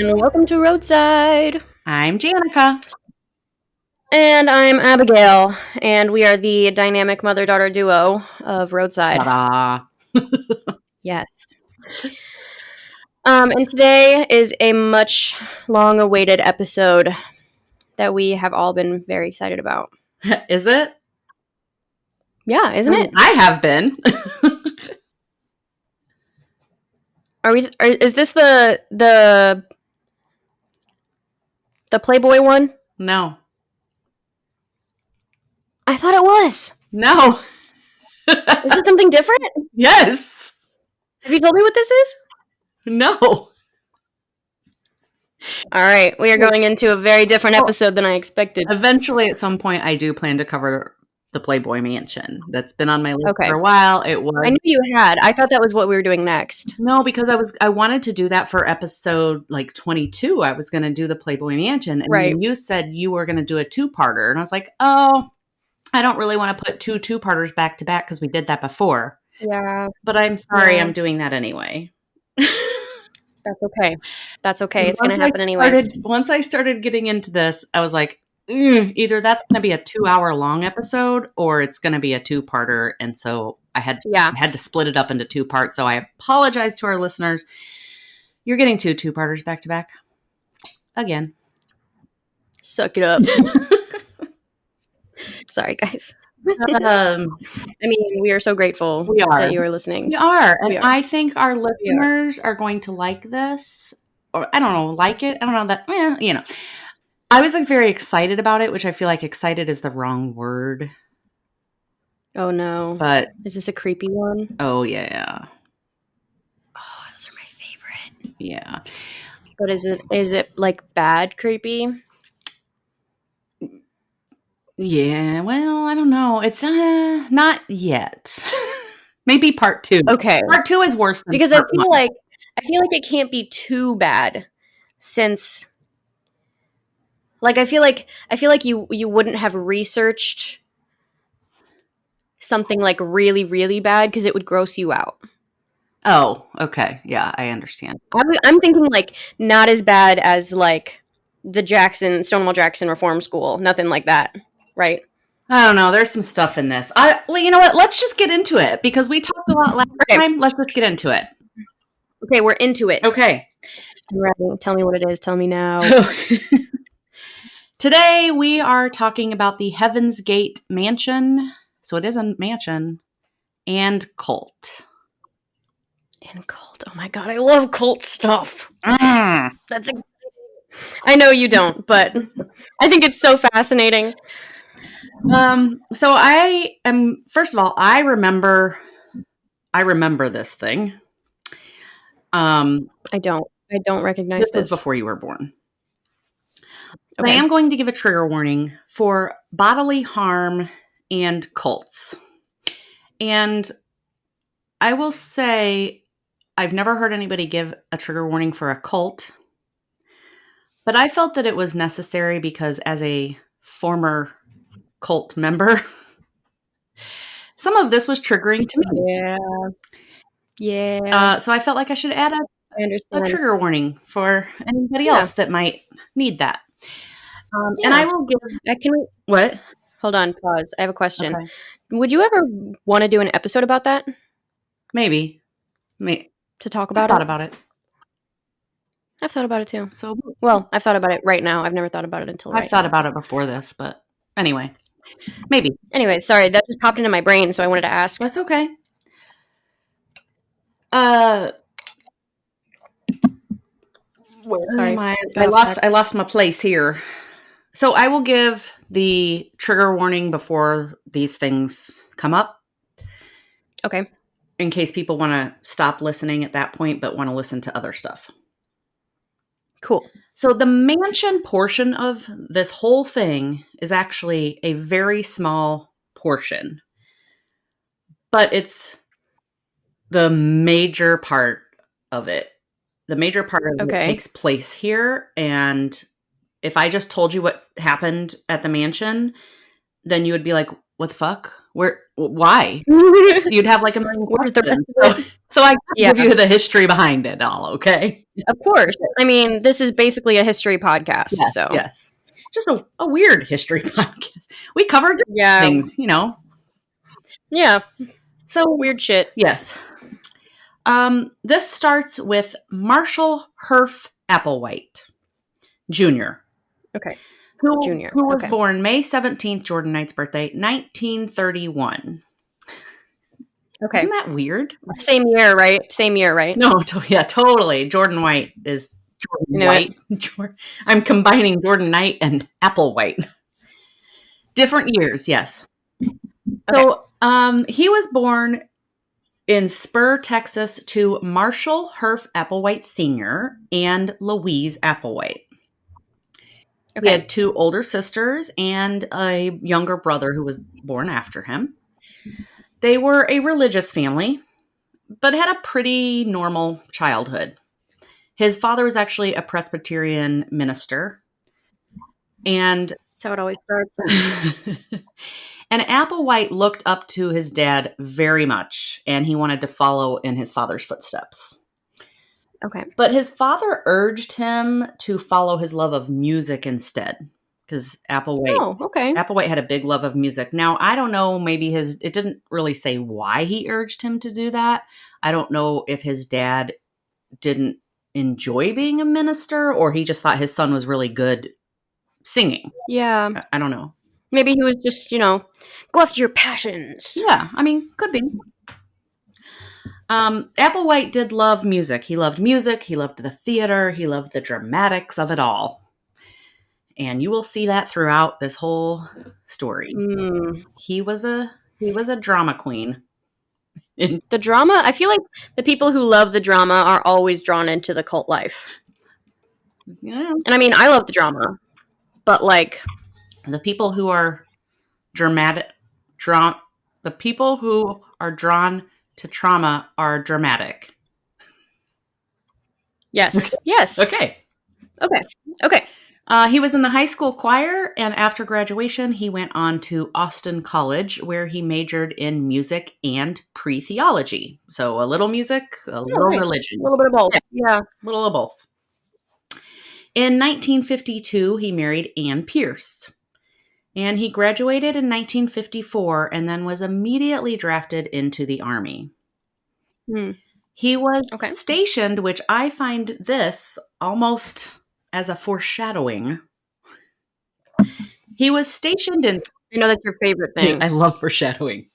and welcome to Roadside. I'm Janica. And I'm Abigail, and we are the dynamic mother-daughter duo of Roadside. Ta-da. Yes. And today is a much long-awaited episode that we have all been very excited about. Is it? Yeah, isn't it? I have been. Is this the Playboy one? No. I thought it was. No. Is it something different? Yes. Have you told me what this is? No. All right, we are going into a very different episode than I expected. Eventually, at some point, I do plan to cover the Playboy Mansion. That's been on my list for a while. It was. I knew you had. I thought that was what we were doing next. No, because I wanted to do that for episode 22. I was going to do the Playboy Mansion, and then you said you were going to do a two-parter, and I was like, oh, I don't really want to put two-parters back to back because we did that before. Yeah, but I'm sorry, I'm doing that anyway. That's okay. That's okay. It's going to happen anyways. Once I started getting into this, I was like, either that's going to be a 2-hour long episode or it's going to be a two-parter. And so I had to split it up into two parts. So I apologize to our listeners. You're getting two-parters back to back. Again. Suck it up. Sorry, guys. I mean, we are so grateful that you are listening. We are. And I think our listeners are going to like this. Or I don't know, like it. I don't know that, I was very excited about it, which I feel like excited is the wrong word. Oh, no. But is this a creepy one? Oh, yeah. Oh, those are my favorite. Yeah. But is it like bad creepy? Yeah, well, I don't know. It's not yet. Maybe part 2. Okay. Part 2 is worse than because part I feel 1. like it can't be too bad since I feel like you wouldn't have researched something like really, really bad because it would gross you out. Oh, okay. Yeah, I understand. I'm thinking like not as bad as like the Stonewall Jackson Reform School. Nothing like that. Right. I don't know. There's some stuff in this. You know what? Let's just get into it because we talked a lot last time. Let's just get into it. Okay, we're into it. Okay. I'm ready. Tell me what it is. Tell me now. Today we are talking about the Heaven's Gate Mansion. So it is a mansion and cult. And cult. Oh my God, I love cult stuff. That's exciting. I know you don't, but I think it's so fascinating. So I am, first of all, I remember this thing. I don't recognize this. This was before you were born. Okay. I am going to give a trigger warning for bodily harm and cults. And I will say I've never heard anybody give a trigger warning for a cult, but I felt that it was necessary because as a former cult member, some of this was triggering to me. Yeah. So I felt like I should add a trigger warning for anybody else that might need that. And I will give. What? Hold on, pause. I have a question. Okay. Would you ever want to do an episode about that? Maybe. To talk about it? I've thought about it. I've thought about it too. Well, I've thought about it right now. I've never thought about it until I've thought about it before this, but anyway. Maybe. Anyway, sorry, that just popped into my brain, so I wanted to ask. That's okay. Where am I? I lost my place here. So I will give the trigger warning before these things come up. Okay. In case people want to stop listening at that point, but want to listen to other stuff. Cool. So the mansion portion of this whole thing is actually a very small portion, but it's the major part of it. The major part of it takes place here. And if I just told you what happened at the mansion, then you would be like, what the fuck? Why? You'd have like a million Where's the rest questions. of it? So I Yeah. give you the history behind it all, okay? Of course. I mean, this is basically a history podcast, Yes, so. yes. Just a weird history podcast. We covered different Yeah. things, Yeah. So Weird shit. yes. This starts with Marshall Herff Applewhite Jr. Okay. Who Junior. was Okay. born May 17th, Jordan Knight's birthday, 1931. Okay. Isn't that weird? Same year, right? Same year, right? No, yeah, totally. Jordan White is Jordan White. I'm combining Jordan Knight and Applewhite. Different years, yes. Okay. So, he was born in Spur, Texas, to Marshall Herff Applewhite Sr. and Louise Applewhite. Okay. He had 2 older sisters and a younger brother who was born after him. They were a religious family, but had a pretty normal childhood. His father was actually a Presbyterian minister. And That's how it always starts. and Applewhite looked up to his dad very much, and he wanted to follow in his father's footsteps. Okay. But his father urged him to follow his love of music instead, because Applewhite had a big love of music. Now, I don't know, maybe it didn't really say why he urged him to do that. I don't know if his dad didn't enjoy being a minister or he just thought his son was really good singing. Yeah. I don't know. Maybe he was just, go after your passions. Yeah, I mean, could be. Applewhite did love music. He loved music. He loved the theater. He loved the dramatics of it all. And you will see that throughout this whole story. He was a drama queen. The drama, I feel like the people who love the drama are always drawn into the cult life. Yeah. And I mean, I love the drama, but like the people who are the people who are drawn to trauma are dramatic. Yes. Yes. Okay. He was in the high school choir, and after graduation, he went on to Austin College, where he majored in music and pre-theology. So a little music, a little religion. A little bit of both. Yeah. A little of both. In 1952, he married Ann Pierce. And he graduated in 1954 and then was immediately drafted into the Army. He was stationed, which I find this almost as a foreshadowing. He was stationed in... I know that's your favorite thing. I love foreshadowing.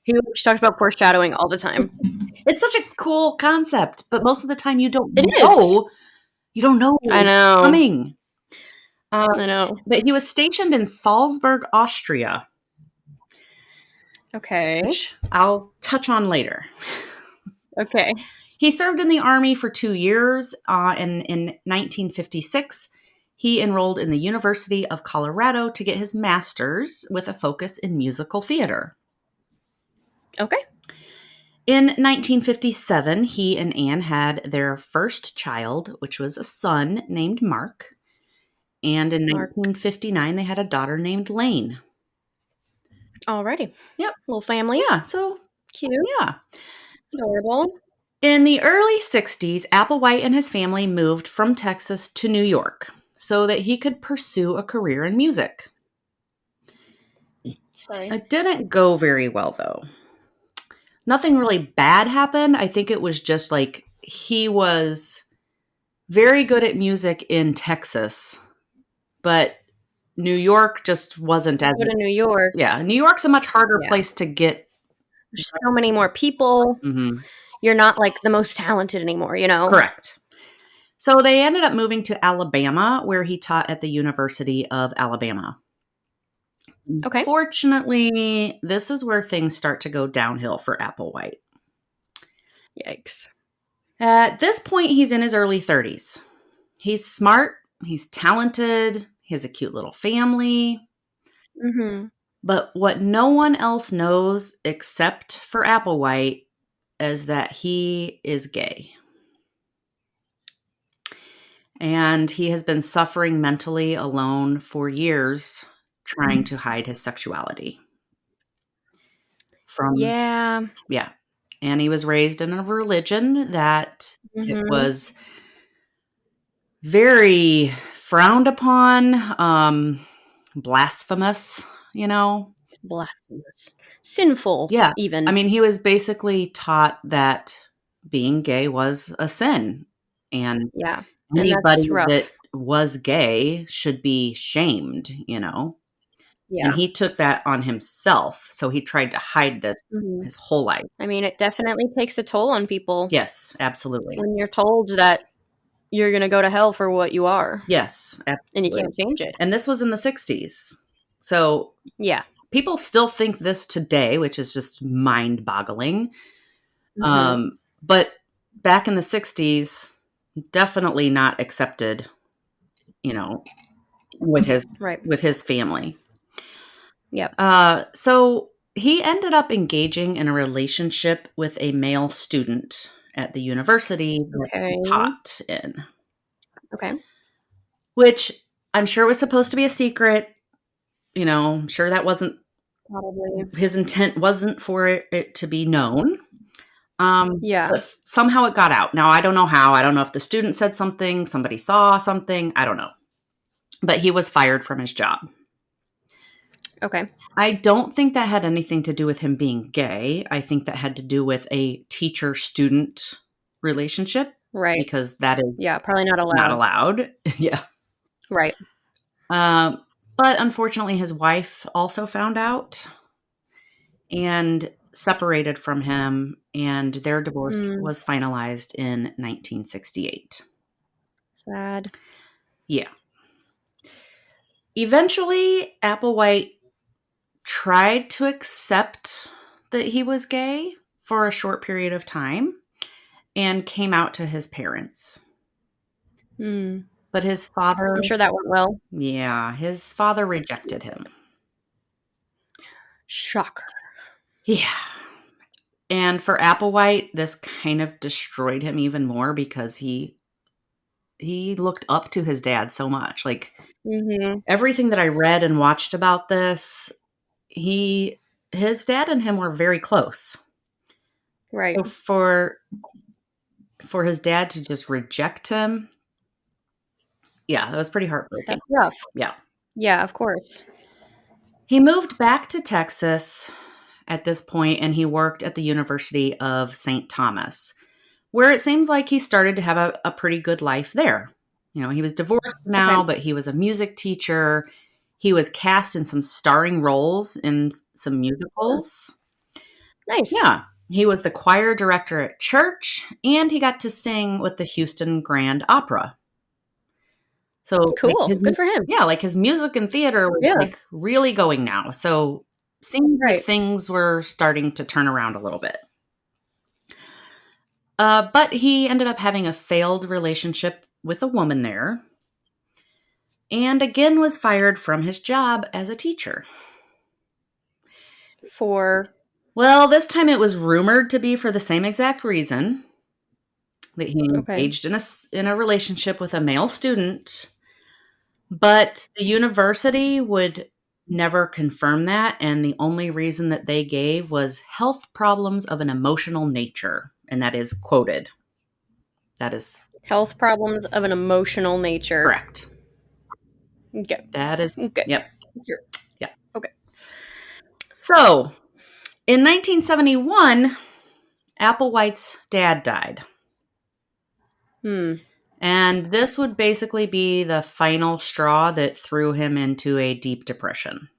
She talks about foreshadowing all the time. It's such a cool concept, but most of the time you don't know. You don't know I know. Coming. I know. But he was stationed in Salzburg, Austria. Okay. Which I'll touch on later. Okay. He served in the Army for 2 years, and in 1956, he enrolled in the University of Colorado to get his master's with a focus in musical theater. Okay. In 1957, he and Anne had their first child, which was a son named Mark. And in 1959, they had a daughter named Lane. Alrighty. Yep. Little family. Yeah, so cute. Yeah. Adorable. In the early 60s, Applewhite and his family moved from Texas to New York so that he could pursue a career in music. Sorry. It didn't go very well, though. Nothing really bad happened. I think it was just like he was very good at music in Texas, but New York just wasn't as... Go to New York. Yeah, New York's a much harder place to get... There's so many more people. Mm-hmm. You're not like the most talented anymore, Correct. So they ended up moving to Alabama, where he taught at the University of Alabama. Okay. Fortunately, this is where things start to go downhill for Applewhite. Yikes. At this point, he's in his early 30s. He's smart. He's talented. He has a cute little family. Mm-hmm. But what no one else knows except for Applewhite is that he is gay. And he has been suffering mentally alone for years, trying to hide his sexuality. from Yeah. yeah. And he was raised in a religion that it was very frowned upon, blasphemous, Blasphemous. Sinful, Yeah. even. I mean, he was basically taught that being gay was a sin, and Yeah. And anybody that's rough. that was gay should be shamed, And Yeah. he took that on himself, so he tried to hide this his whole life. I mean, it definitely takes a toll on people. Yes, absolutely. When you're told that you're going to go to hell for what you are. Yes, absolutely. And you can't change it. And this was in the 60s. So yeah. People still think this today, which is just mind-boggling. But back in the 60s, definitely not accepted, with his family. Yep. So he ended up engaging in a relationship with a male student at the university that he taught in. Okay. Which I'm sure was supposed to be a secret. I'm sure that wasn't probably his intent wasn't for it to be known. Yeah. But somehow it got out. Now, I don't know how. I don't know if the student said something, somebody saw something. I don't know. But he was fired from his job. Okay. I don't think that had anything to do with him being gay. I think that had to do with a teacher-student relationship. Right. Because that is probably not allowed. Not allowed. Yeah. Right. But unfortunately, his wife also found out and separated from him, and their divorce was finalized in 1968. Sad. Yeah. Eventually, Applewhite tried to accept that he was gay for a short period of time and came out to his parents. But his father... I'm sure that went well. Yeah, his father rejected him. Shocker. Yeah. And for Applewhite, this kind of destroyed him even more because he looked up to his dad so much. Like, everything that I read and watched about this, his dad and him were very close. Right. So for his dad to just reject him, yeah, that was pretty heartbreaking. That's rough. Yeah. Yeah, of course. He moved back to Texas at this point, and he worked at the University of St. Thomas, where it seems like he started to have a pretty good life there. He was divorced now, but he was a music teacher. He was cast in some starring roles in some musicals. Nice. Yeah. He was the choir director at church, and he got to sing with the Houston Grand Opera. So cool. Good for him. Yeah, like his music and theater was really going now. So seemed like things were starting to turn around a little bit. But he ended up having a failed relationship with a woman there, and again was fired from his job as a teacher. Well, this time it was rumored to be for the same exact reason, that he engaged in a relationship with a male student, but the university would never confirm that, and the only reason that they gave was health problems of an emotional nature, and that is quoted. That is health problems of an emotional nature. Correct. Okay. That is Yep. Sure. Yeah. Okay. So, in 1971, Applewhite's dad died. And this would basically be the final straw that threw him into a deep depression.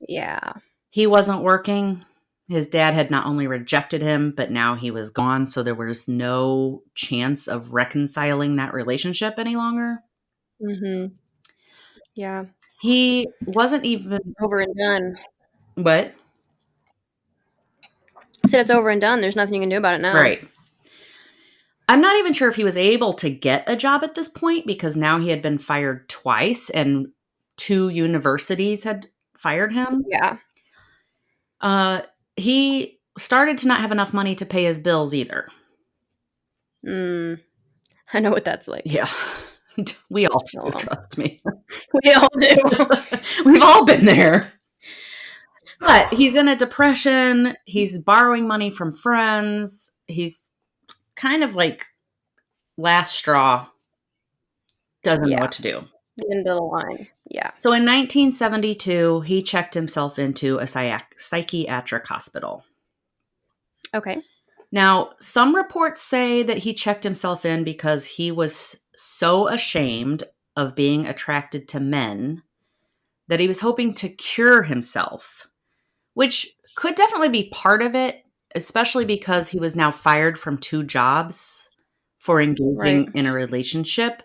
Yeah. He wasn't working. His dad had not only rejected him, but now he was gone. So there was no chance of reconciling that relationship any longer. Yeah. He wasn't even... over and done. What? I said it's over and done. There's nothing you can do about it now. Right. I'm not even sure if he was able to get a job at this point, because now he had been fired twice and 2 universities had fired him. Yeah. He started to not have enough money to pay his bills either. I know what that's like. Yeah. We all do, trust me. We all do. We've all been there. But he's in a depression. He's borrowing money from friends. He's kind of like last straw, doesn't know what to do. End of the line. Yeah. So in 1972, he checked himself into a psychiatric hospital. Okay. Now, some reports say that he checked himself in because he was so ashamed of being attracted to men that he was hoping to cure himself, which could definitely be part of it, especially because he was now fired from 2 jobs for engaging in a relationship.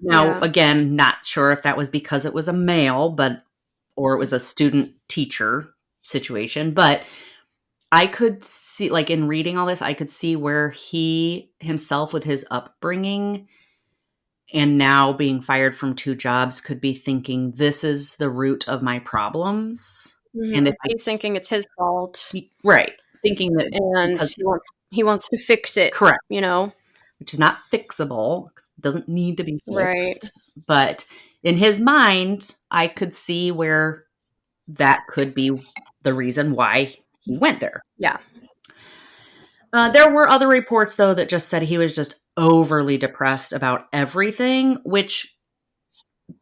Now, again, not sure if that was because it was a male, or it was a student teacher situation, but I could see, like in reading all this, I could see where he himself with his upbringing and now being fired from 2 jobs could be thinking, this is the root of my problems. Mm-hmm. And if he's thinking it's his fault. Right. Thinking that and he wants to fix it. Correct. Which is not fixable. It doesn't need to be fixed. Right. But in his mind, I could see where that could be the reason why he went there. Yeah. There were other reports, though, that just said he was just overly depressed about everything, which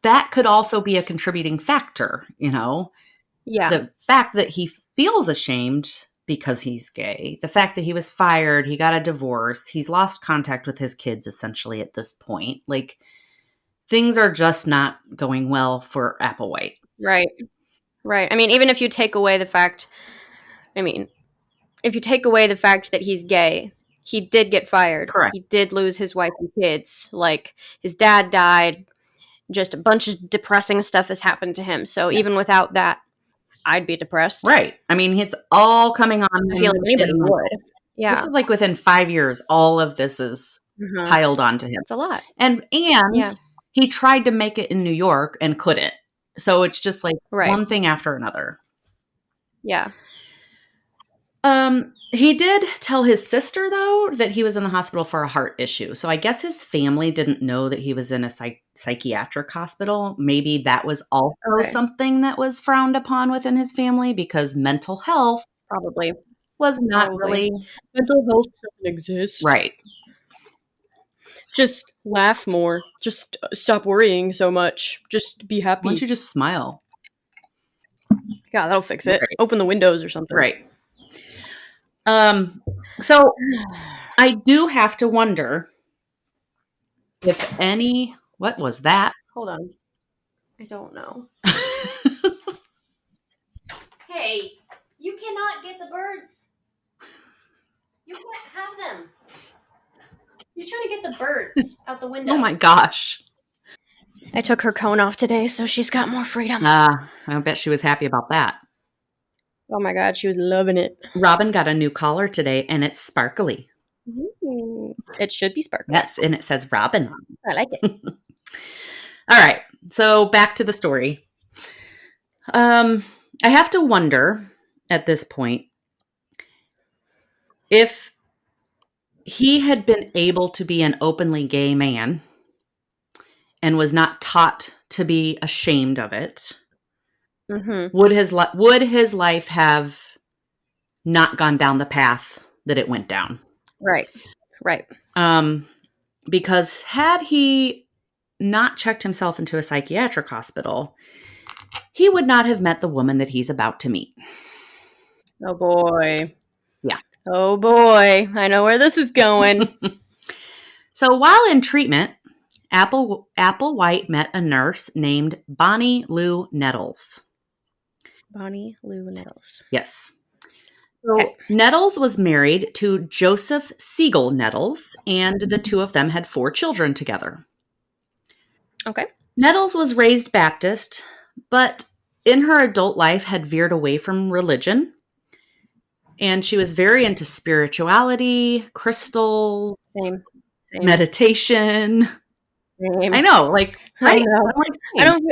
that could also be a contributing factor, Yeah. The fact that he feels ashamed because he's gay, the fact that he was fired, he got a divorce, he's lost contact with his kids essentially at this point. Like, things are just not going well for Applewhite. Right. I mean, even if you take away the fact, that he's gay, he did get fired. Correct. He did lose his wife and kids. Like, his dad died. Just a bunch of depressing stuff has happened to him. So even without that, I'd be depressed. Right. I mean, it's all coming on. I feel like anybody would. Yeah. This is like within 5 years, all of this is piled onto him. It's a lot. And he tried to make it in New York and couldn't. So it's just like one thing after another. Yeah. He did tell his sister, though, that he was in the hospital for a heart issue. So I guess his family didn't know that he was in a psychiatric hospital. Maybe that was also something that was frowned upon within his family, because mental health probably was not really. Mental health doesn't exist. Right. Just laugh more. Just stop worrying so much. Just be happy. Why don't you just smile? Yeah, that'll fix it. Right. Open the windows or something. Right. So I do have to wonder if what was that? Hold on. I don't know. Hey, you cannot get the birds. You can't have them. He's trying to get the birds out the window. Oh my gosh. I took her cone off today, so she's got more freedom. I bet she was happy about that. Oh my God, she was loving it. Robin got a new collar today, and it's sparkly. Mm-hmm. It should be sparkly. Yes, and it says Robin. I like it. All right, so back to the story. I have to wonder at this point if he had been able to be an openly gay man and was not taught to be ashamed of it. Mm-hmm. Would his life have not gone down the path that it went down? Right. Because had he not checked himself into a psychiatric hospital, he would not have met the woman that he's about to meet. Oh boy. Yeah. Oh boy. I know where this is going. So while in treatment, Applewhite met a nurse named Bonnie Lou Nettles. Bonnie Lou Nettles. Yes. So Nettles was married to Joseph Siegel Nettles, and the two of them had 4 children together. Okay. Nettles was raised Baptist, but in her adult life had veered away from religion. And she was very into spirituality, crystals, Same. meditation. Same. I know, like, right? I don't.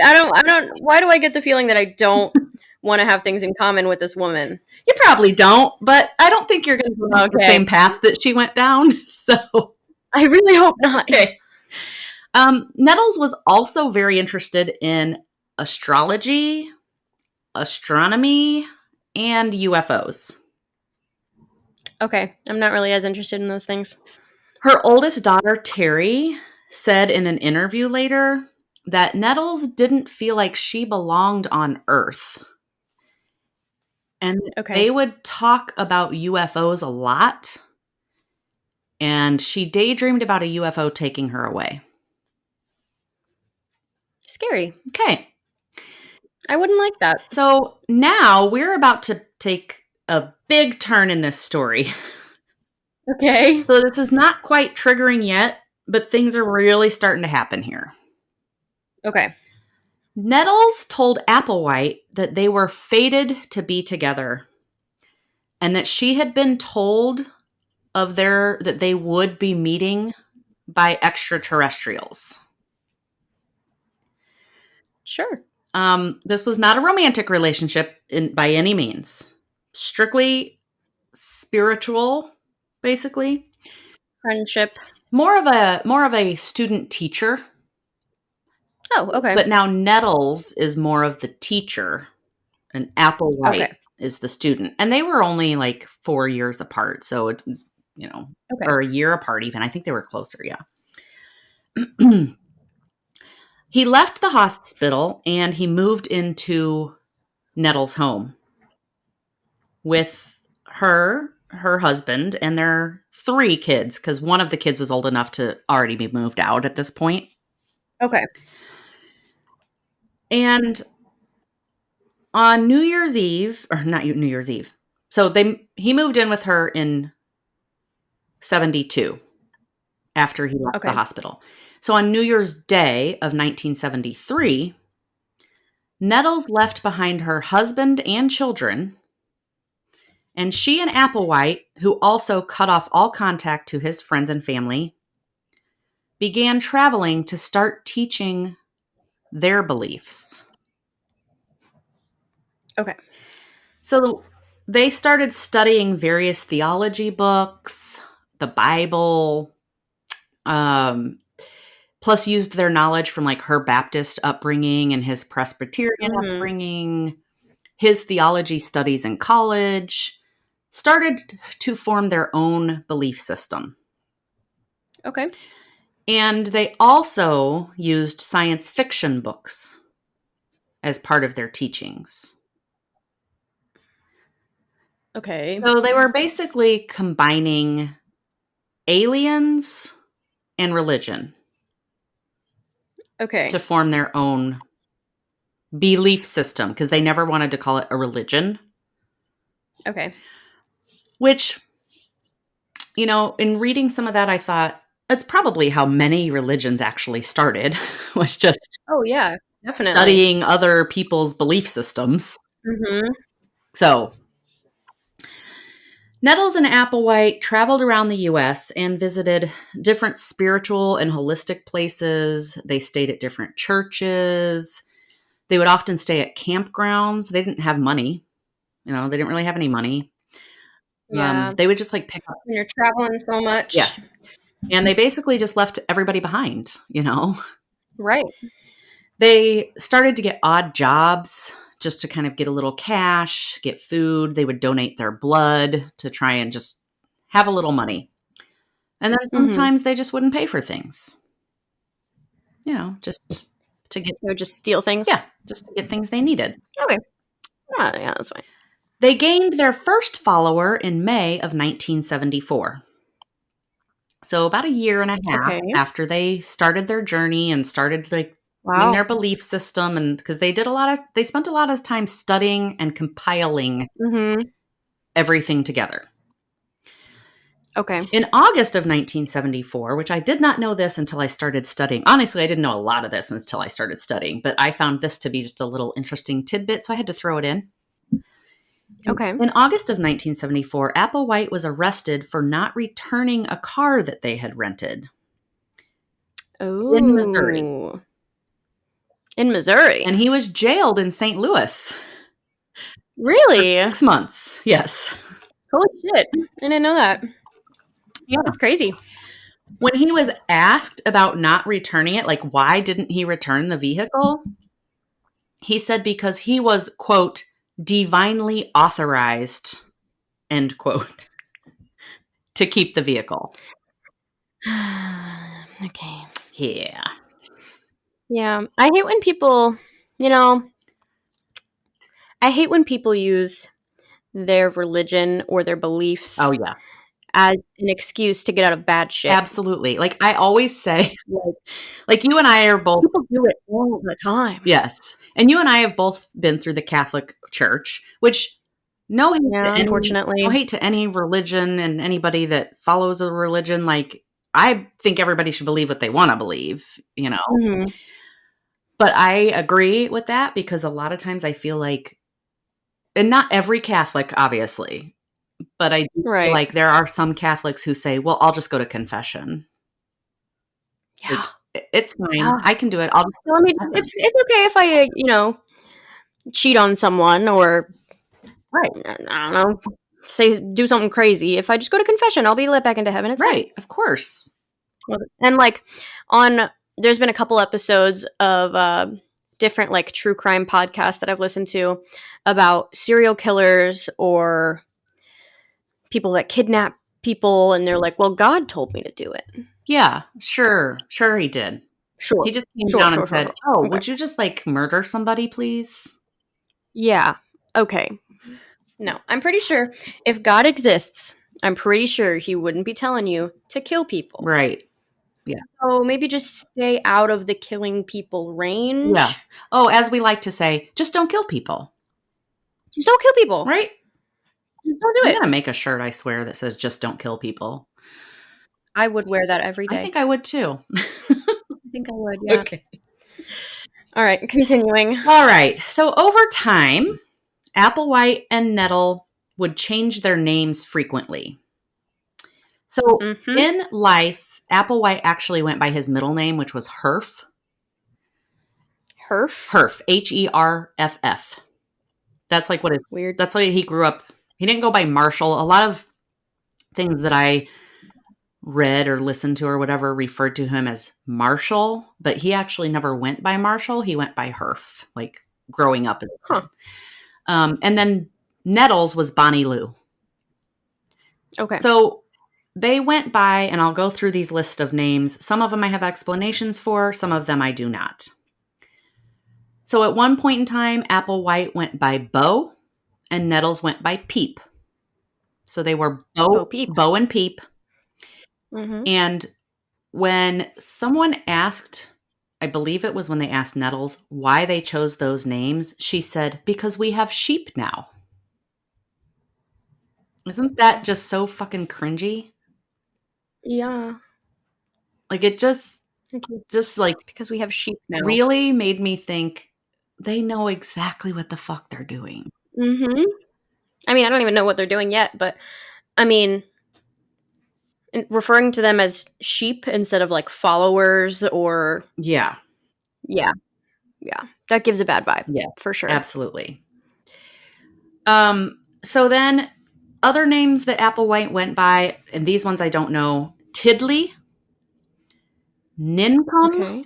Why do I get the feeling that I don't want to have things in common with this woman? You probably don't, but I don't think you're going to go down the same path that she went down. So I really hope not. Okay. Nettles was also very interested in astrology, astronomy, and UFOs. Okay. I'm not really as interested in those things. Her oldest daughter, Terry, said in an interview later that Nettles didn't feel like she belonged on Earth. And they would talk about UFOs a lot. And she daydreamed about a UFO taking her away. Scary. Okay. I wouldn't like that. So now we're about to take a big turn in this story. Okay. So this is not quite triggering yet, but things are really starting to happen here. Okay. Nettles told Applewhite that they were fated to be together and that she had been told that they would be meeting by extraterrestrials. Sure. This was not a romantic relationship by any means. Strictly spiritual, basically. Friendship. More of a student teacher. Oh, okay. But now Nettles is more of the teacher, and Applewhite is the student. And they were only like 4 years apart, so or a year apart even. I think they were closer, yeah. He left the hospital and he moved into Nettles' home with her husband, and their 3 kids, because one of the kids was old enough to already be moved out at this point. Okay. And on New Year's Eve, or not New Year's Eve, so he moved in with her in 72 after he left the hospital. So on New Year's Day of 1973, Nettles left behind her husband and children, and she and Applewhite, who also cut off all contact to his friends and family, began traveling to start teaching their beliefs. Okay. So they started studying various theology books, the Bible, plus used their knowledge from like her Baptist upbringing and his Presbyterian upbringing, his theology studies in college, started to form their own belief system. Okay. And they also used science fiction books as part of their teachings. Okay. So they were basically combining aliens and religion. Okay. To form their own belief system, because they never wanted to call it a religion. Okay. Which, in reading some of that, I thought that's probably how many religions actually started, was just definitely studying other people's belief systems. Mm-hmm. So Nettles and Applewhite traveled around the U.S. and visited different spiritual and holistic places. They stayed at different churches. They would often stay at campgrounds. They didn't have money. They didn't really have any money. Yeah. They would just like pick up. When you're traveling so much. Yeah. And they basically just left everybody behind, Right. They started to get odd jobs just to kind of get a little cash, get food. They would donate their blood to try and just have a little money. And then sometimes they just wouldn't pay for things. Just to get... They would just steal things? Yeah, just to get things they needed. Okay. Yeah, that's fine. They gained their first follower in May of 1974. So about a year and a half after they started their journey and started in their belief system, and because they spent a lot of time studying and compiling everything together. Okay. In August of 1974, which I did not know this until I started studying. Honestly, I didn't know a lot of this until I started studying, but I found this to be just a little interesting tidbit, so I had to throw it in. Okay. In August of 1974, Applewhite was arrested for not returning a car that they had rented. Oh. In Missouri. In Missouri? And he was jailed in St. Louis. Really? For 6 months, yes. Holy shit. I didn't know that. Yeah. That's crazy. When he was asked about not returning it, like why didn't he return the vehicle? He said because he was, quote, divinely authorized, end quote, to keep the vehicle. Okay. Yeah. Yeah. I hate when people, I hate when people use their religion or their beliefs Oh, yeah. as an excuse to get out of bad shit. Absolutely. Like I always say, Like, like you and I are both. people do it all the time. Yes. And you and I have both been through the Catholic Church, which no hate, Yeah, unfortunately. no hate to any religion and anybody that follows a religion. Like, I think everybody should believe what they want to believe, you know. Mhm. But I agree with that because a lot of times I feel like, and not every Catholic, obviously, but I do feel Right. like there are some Catholics who say, well, I'll just go to confession. Yeah. Like, it's fine. Yeah. I can do it. I'll So, I mean, it's okay if I, cheat on someone or, right. I don't know, do something crazy. If I just go to confession, I'll be let back into heaven. It's Right. Of course. fine. And like there's been a couple episodes of different like true crime podcasts that I've listened to about serial killers or people that kidnap people, and they're like, "Well, God told me to do it." Yeah, sure. Sure he did. Sure, He just came sure, down sure, and sure, said, sure. "Oh, Okay. would you just like murder somebody, please?" Yeah. Okay. No, I'm pretty sure if God exists, I'm pretty sure he wouldn't be telling you to kill people. Right. So maybe just stay out of the killing people range. Yeah. Oh, as we like to say, just don't kill people. Just don't kill people. Right? Just don't do I'm it. going to make a shirt, I swear, that says just don't kill people. I would wear that every day. I think I would too. I think I would, yeah. Okay. All right, continuing. All right. So over time, Applewhite and Nettle would change their names frequently. So in life, Applewhite actually went by his middle name, which was Herff. Herff? Herff, Herff. That's like what his Weird. That's why he grew up. He didn't go by Marshall. A lot of things that I read or listened to or whatever referred to him as Marshall, but he actually never went by Marshall. He went by Herff, like growing up as a kid. And then Nettles was Bonnie Lou. Okay. So they went by, and I'll go through these list of names. Some of them I have explanations for, some of them I do not. So at one point in time, Applewhite went by Bo, and Nettles went by Peep. So they were Bo and Peep. Mm-hmm. And when someone asked, I believe it was when they asked Nettles why they chose those names, she said, because we have sheep now. Isn't that just so fucking cringy? Yeah. Like it just like because we have sheep now. Really made me think they know exactly what the fuck they're doing. Mm-hmm. I mean, I don't even know what they're doing yet, but I mean, referring to them as sheep instead of like followers or yeah, that gives a bad vibe. Yeah, for sure, absolutely. So then, other names that Applewhite went by, and these ones I don't know: Tiddly, Nincomb. Okay.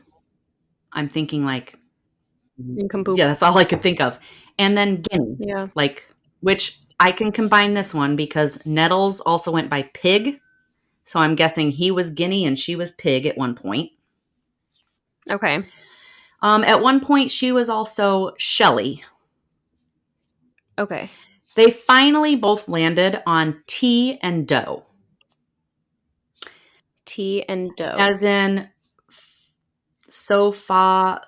I'm thinking like, Nincompoop. Yeah, that's all I could think of. And then Guinea, Yeah. Which I can combine this one because Nettles also went by Pig. So I'm guessing he was Guinea and she was Pig at one point. Okay. At one point, she was also Shelley. Okay. They finally both landed on T and Doe. T and Doe. As in so fa,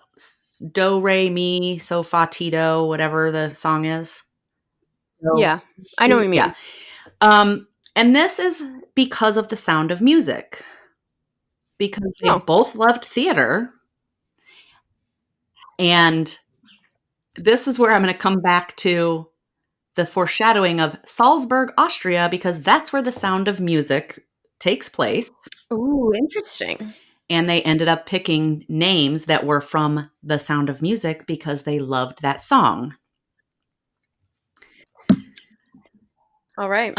do, re, mi, so fa, ti, do, whatever the song is. So, yeah, I know what you mean. Yeah. And this is because of the Sound of Music. Because they both loved theater. And this is where I'm going to come back to the foreshadowing of Salzburg, Austria, because that's where the Sound of Music takes place. Ooh, interesting. And they ended up picking names that were from the Sound of Music because they loved that song. All right.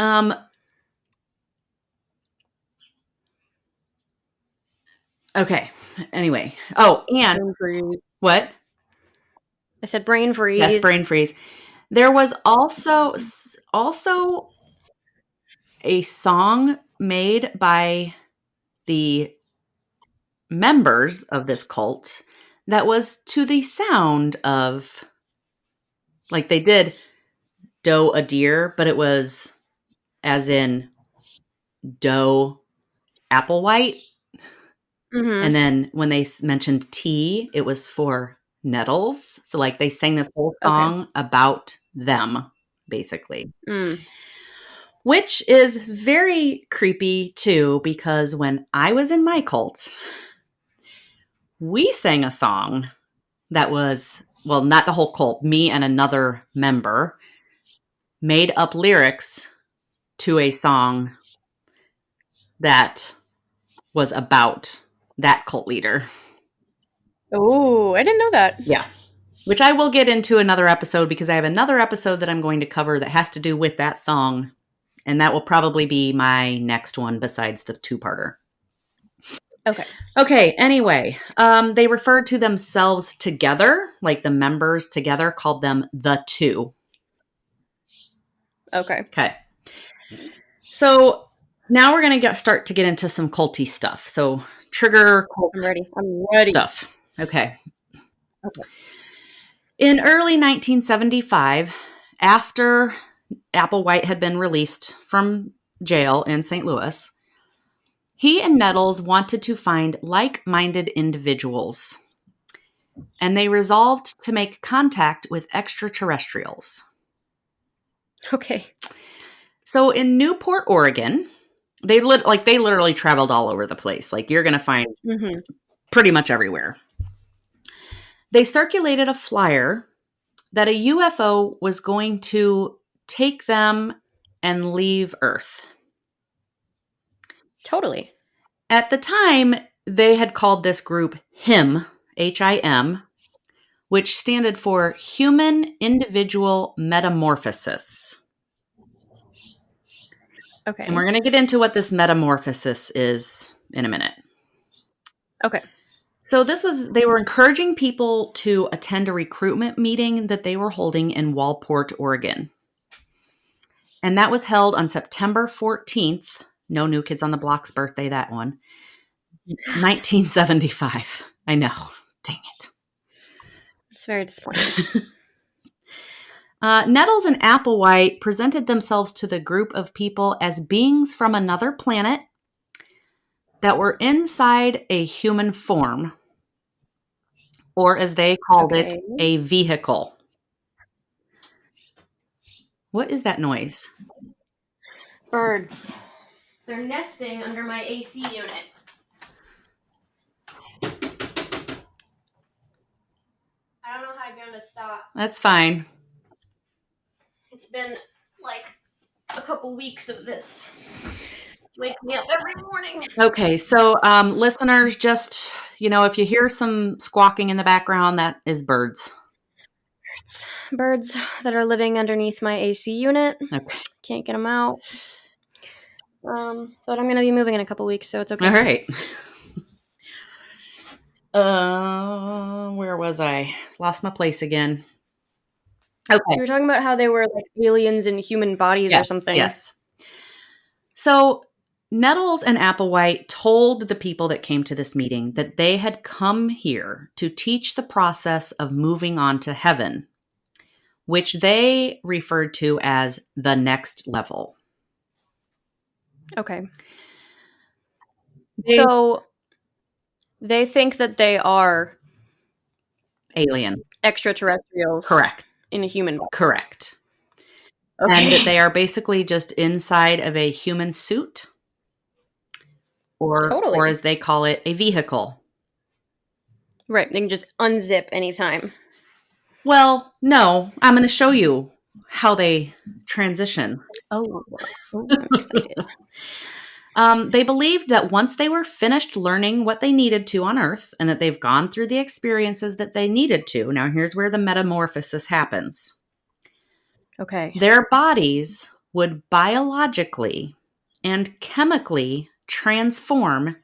Okay. Anyway. Oh, and what? I said brain freeze. That's brain freeze. There was also a song made by the members of this cult that was to the sound of, like, they did doe a deer, but it was as in doe Applewhite. Mm-hmm. And then when they mentioned tea, it was for Nettles. So, like, they sang this whole song about them, basically. Which is very creepy, too, because when I was in my cult, we sang a song that was, well, not the whole cult, me and another member made up lyrics to a song that was about that cult leader. Oh, I didn't know that. Yeah. Which I will get into another episode, because I have another episode that I'm going to cover that has to do with that song. And that will probably be my next one besides the two-parter. Okay, anyway. They referred to themselves together, like the members together, called them the Two. Okay. So now we're going to start to get into some culty stuff. So trigger cult I'm ready. stuff. Okay. In early 1975, after Applewhite had been released from jail in St. Louis, he and Nettles wanted to find like-minded individuals, and they resolved to make contact with extraterrestrials. Okay. So in Newport, Oregon, they literally traveled all over the place. Like, you're going to find pretty much everywhere. They circulated a flyer that a UFO was going to take them and leave Earth. Totally. At the time, they had called this group HIM, H-I-M, which stood for Human Individual Metamorphosis. Okay. And we're going to get into what this metamorphosis is in a minute. Okay. So they were encouraging people to attend a recruitment meeting that they were holding in Walport, Oregon. And that was held on September 14th. No New Kids on the Block's birthday, that one. 1975. I know. Dang it. It's very disappointing. Nettles and Applewhite presented themselves to the group of people as beings from another planet that were inside a human form, or as they called it, a vehicle. What is that noise? Birds. They're nesting under my AC unit. I don't know how to get them to stop. That's fine. It's been like a couple weeks of this. Wake me up every morning. Okay, so listeners, just, if you hear some squawking in the background, that is birds. Birds that are living underneath my AC unit. Okay. Can't get them out. But I'm going to be moving in a couple weeks, so it's okay. All right. Where was I? Lost my place again. Okay. You were talking about how they were like aliens in human bodies or something. Yes. So Nettles and Applewhite told the people that came to this meeting that they had come here to teach the process of moving on to heaven, which they referred to as the next level. Okay. So they think that they are alien extraterrestrials. Correct. In a human body. Correct. Okay. And that they are basically just inside of a human suit, or as they call it, a vehicle. Right. They can just unzip anytime. Well, no. I'm going to show you how they transition. Oh, I'm excited. They believed that once they were finished learning what they needed to on Earth, and that they've gone through the experiences that they needed to, now here's where the metamorphosis happens. Okay. Their bodies would biologically and chemically transform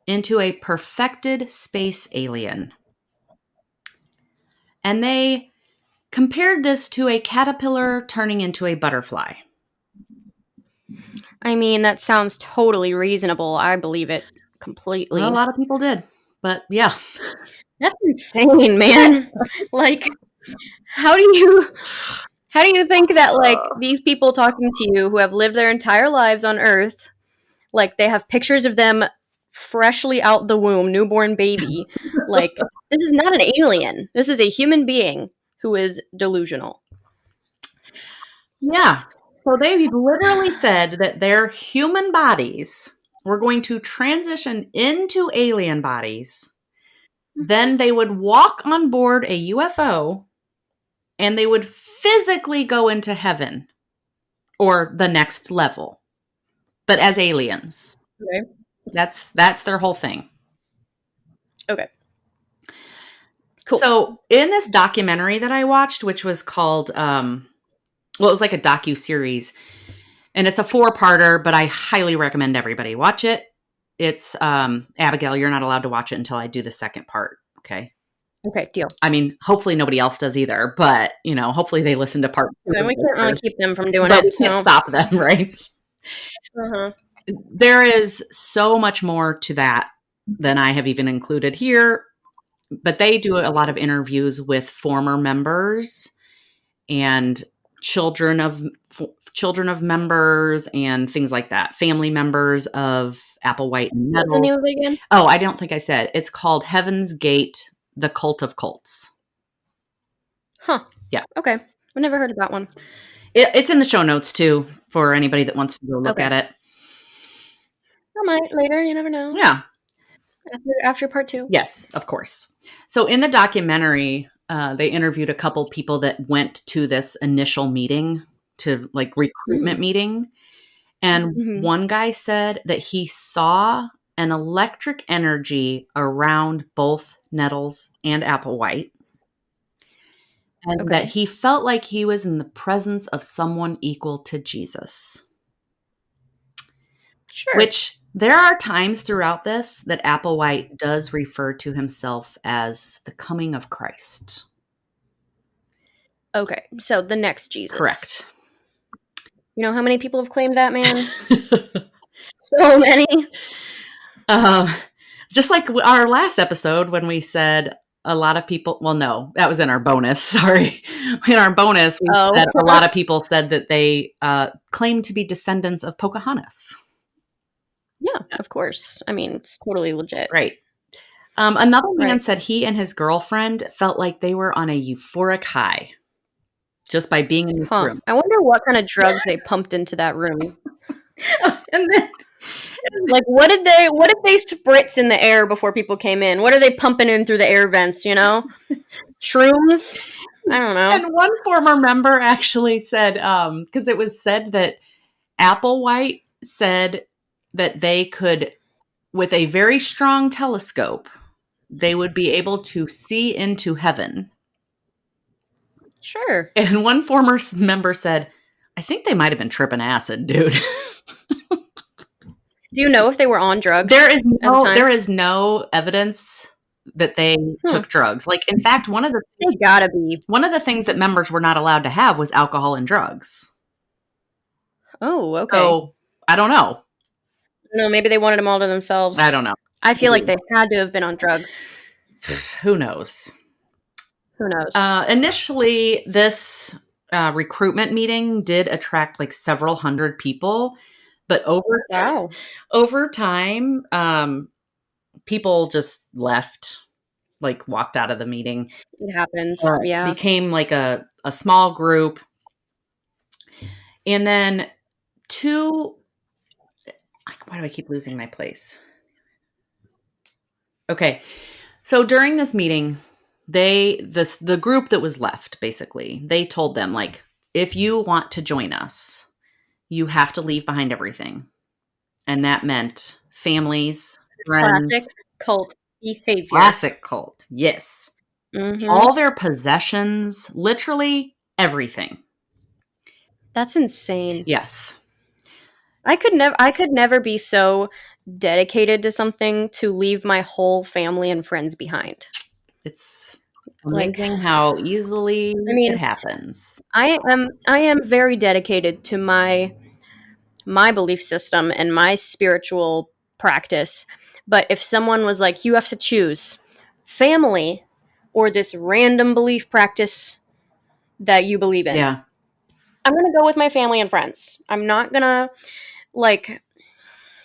into a perfected space alien. And they compared this to a caterpillar turning into a butterfly. I mean, that sounds totally reasonable. I believe it completely. Well, a lot of people did, but yeah. That's insane, man. Like, how do you think that, like, these people talking to you who have lived their entire lives on Earth, like, they have pictures of them freshly out the womb, newborn baby, like, this is not an alien. This is a human being who is delusional. Yeah. So they literally said that their human bodies were going to transition into alien bodies. Then they would walk on board a UFO and they would physically go into heaven or the next level, but as aliens. Okay. That's their whole thing. Okay. Cool. So in this documentary that I watched, which was called, it was like a docu-series, and it's a 4-parter, but I highly recommend everybody watch it. It's, Abigail, you're not allowed to watch it until I do the second part. Okay. Okay, deal. I mean, hopefully nobody else does either, but, hopefully they listen to part 2. Then we can't really keep them from doing but it. We can't stop them, right? Uh-huh. There is so much more to that than I have even included here, but they do a lot of interviews with former members and children of members and things like that, family members of Applewhite and Nettle. What's the name of it again? Oh, I don't think I said. It's called Heaven's Gate, The Cult of Cults. Huh. Yeah. Okay. I've never heard of that one. It's in the show notes, too, for anybody that wants to go look at it. I might later. You never know. Yeah. After part 2. Yes, of course. So in the documentary, they interviewed a couple people that went to this initial meeting, to like recruitment meeting. And one guy said that he saw an electric energy around both Nettles and Applewhite. And that he felt like he was in the presence of someone equal to Jesus. Sure. Which there are times throughout this that Applewhite does refer to himself as the coming of Christ. Okay, so the next Jesus. Correct. You know how many people have claimed that, man? So many. Just like our last episode when we said a lot of people, well, no, that was in our bonus. Sorry. In our bonus, we said a lot of people said that they claim to be descendants of Pocahontas. Yeah, of course. I mean, it's totally legit. Right. Another man said he and his girlfriend felt like they were on a euphoric high just by being in this room. I wonder what kind of drugs they pumped into that room. And then, like, what did they spritz in the air before people came in? What are they pumping in through the air vents, Shrooms? I don't know. And one former member actually said, because it was said that Applewhite said that they could, with a very strong telescope, they would be able to see into heaven. Sure. And one former member said, I think they might have been tripping acid, dude. Do you know if they were on drugs? There is no evidence that they took drugs. Like, in fact, one of the things that members were not allowed to have was alcohol and drugs. Oh, okay. So, I don't know. No, maybe they wanted them all to themselves. I don't know. I feel like they had to have been on drugs. Who knows? Who knows? Initially, this recruitment meeting did attract like several hundred people, but over time, people just left, like walked out of the meeting. It happens. Yeah. Became like a small group. And then why do I keep losing my place? Okay. So during this meeting, the group that was left, basically, they told them, like, if you want to join us, you have to leave behind everything. And that meant families, friends. Classic cult behavior. Classic cult, yes. Mm-hmm. All their possessions, literally everything. That's insane. Yes. I could never be so dedicated to something to leave my whole family and friends behind. amazing how easily I mean, it happens. I am very dedicated to my belief system and my spiritual practice. But if someone was like, you have to choose family or this random belief practice that you believe in, Yeah. I'm going to go with my family and friends. I'm not going to, like,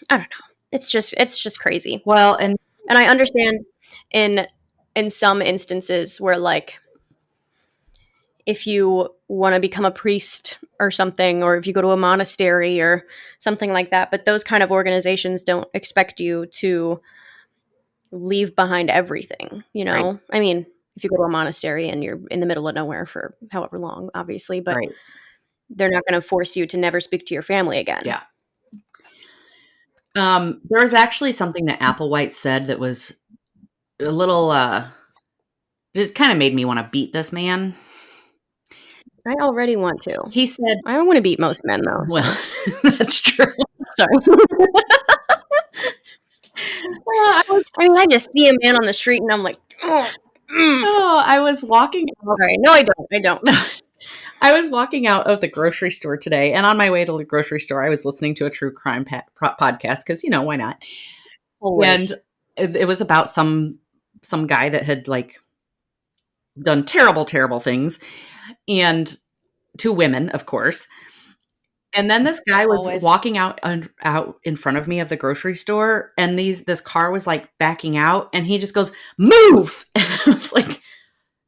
I don't know. It's just crazy. Well, and I understand in some instances where, like, if you want to become a priest or something, or if you go to a monastery or something like that, but those kind of organizations don't expect you to leave behind everything, you know? right, I mean, if you go to a monastery and you're in the middle of nowhere for however long, obviously, but right. they're not going to force you to never speak to your family again. Yeah. There was actually something that Applewhite said that was a little, it kind of made me want to beat this man. I already want to. He said, I don't want to beat most men, though. well, that's true. Sorry. I mean, I just see a man on the street and I'm like, oh, Oh, I was walking out. Sorry. No, I don't. I don't. I was walking out of the grocery store today, and on my way to the grocery store, I was listening to a true crime podcast because, you know, why not? Always. And it was about some guy that had, like, done terrible, terrible things, and to women, of course. And then this guy was Always. walking out in front of me of the grocery store, and this car was, like, backing out, and he just goes, "Move!" And I was like,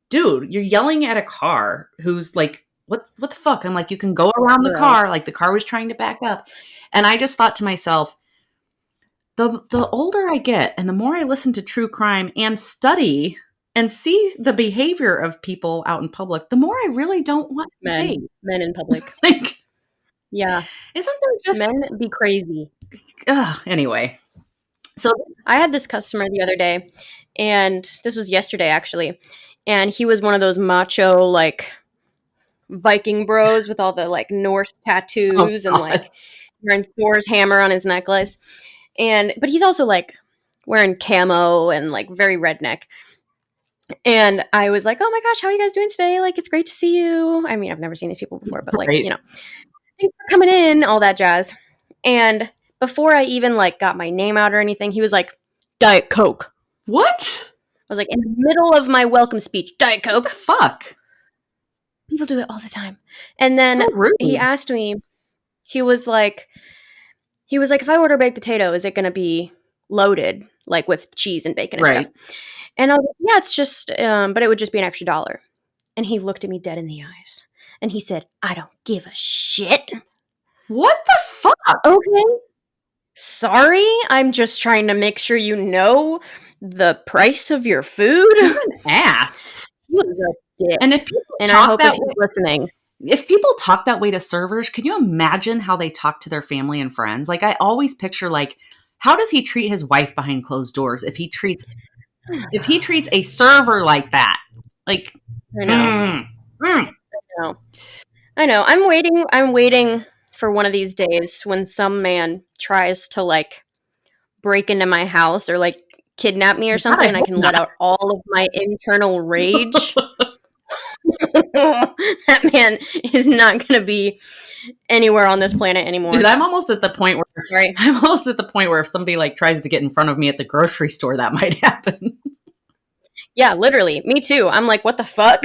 dude, you're yelling at a car who's like, what the fuck? I'm like, you can go around the car. Like, the car was trying to back up. And I just thought to myself, the older I get and the more I listen to true crime and study and see the behavior of people out in public, the more I really don't want to date. Men in public. Like, yeah. isn't there just... Men be crazy. Anyway. So I had this customer the other day, and this was yesterday, actually. And he was one of those macho, like, Viking bros with all the, like, Norse tattoos and, like, wearing Thor's hammer on his necklace. But he's also, like, wearing camo and, like, very redneck. And I was like, oh my gosh, how are you guys doing today? Like, it's great to see you. I mean, I've never seen these people before, but, like, right. you know, thanks for coming in, all that jazz. And before I even, like, got my name out or anything, he was like, Diet Coke. What? I was like, in the middle of my welcome speech, Diet Coke. What the fuck? People do it all the time. And then So rude. he asked me, he was like, if I order baked potato, is it going to be loaded, like with cheese and bacon and right. stuff? And I was like, yeah, it's just, but it would just be an extra $1. And he looked at me dead in the eyes. And he said, I don't give a shit. What the fuck? Okay. Sorry, I'm just trying to make sure you know the price of your food. You're an ass. He was a dick. And if people and I hope if he's listening. If people talk that way to servers, can you imagine how they talk to their family and friends? Like, I always picture, like, how does he treat his wife behind closed doors if he treats a server like that? Like, I know. I know. I'm waiting for one of these days when some man tries to, like, break into my house or, like, kidnap me or something, and I can let out all of my internal rage. That man is not going to be anywhere on this planet anymore. Dude, I'm almost at the point where if somebody, like, tries to get in front of me at the grocery store, that might happen. Yeah, literally. Me too. I'm like, what the fuck?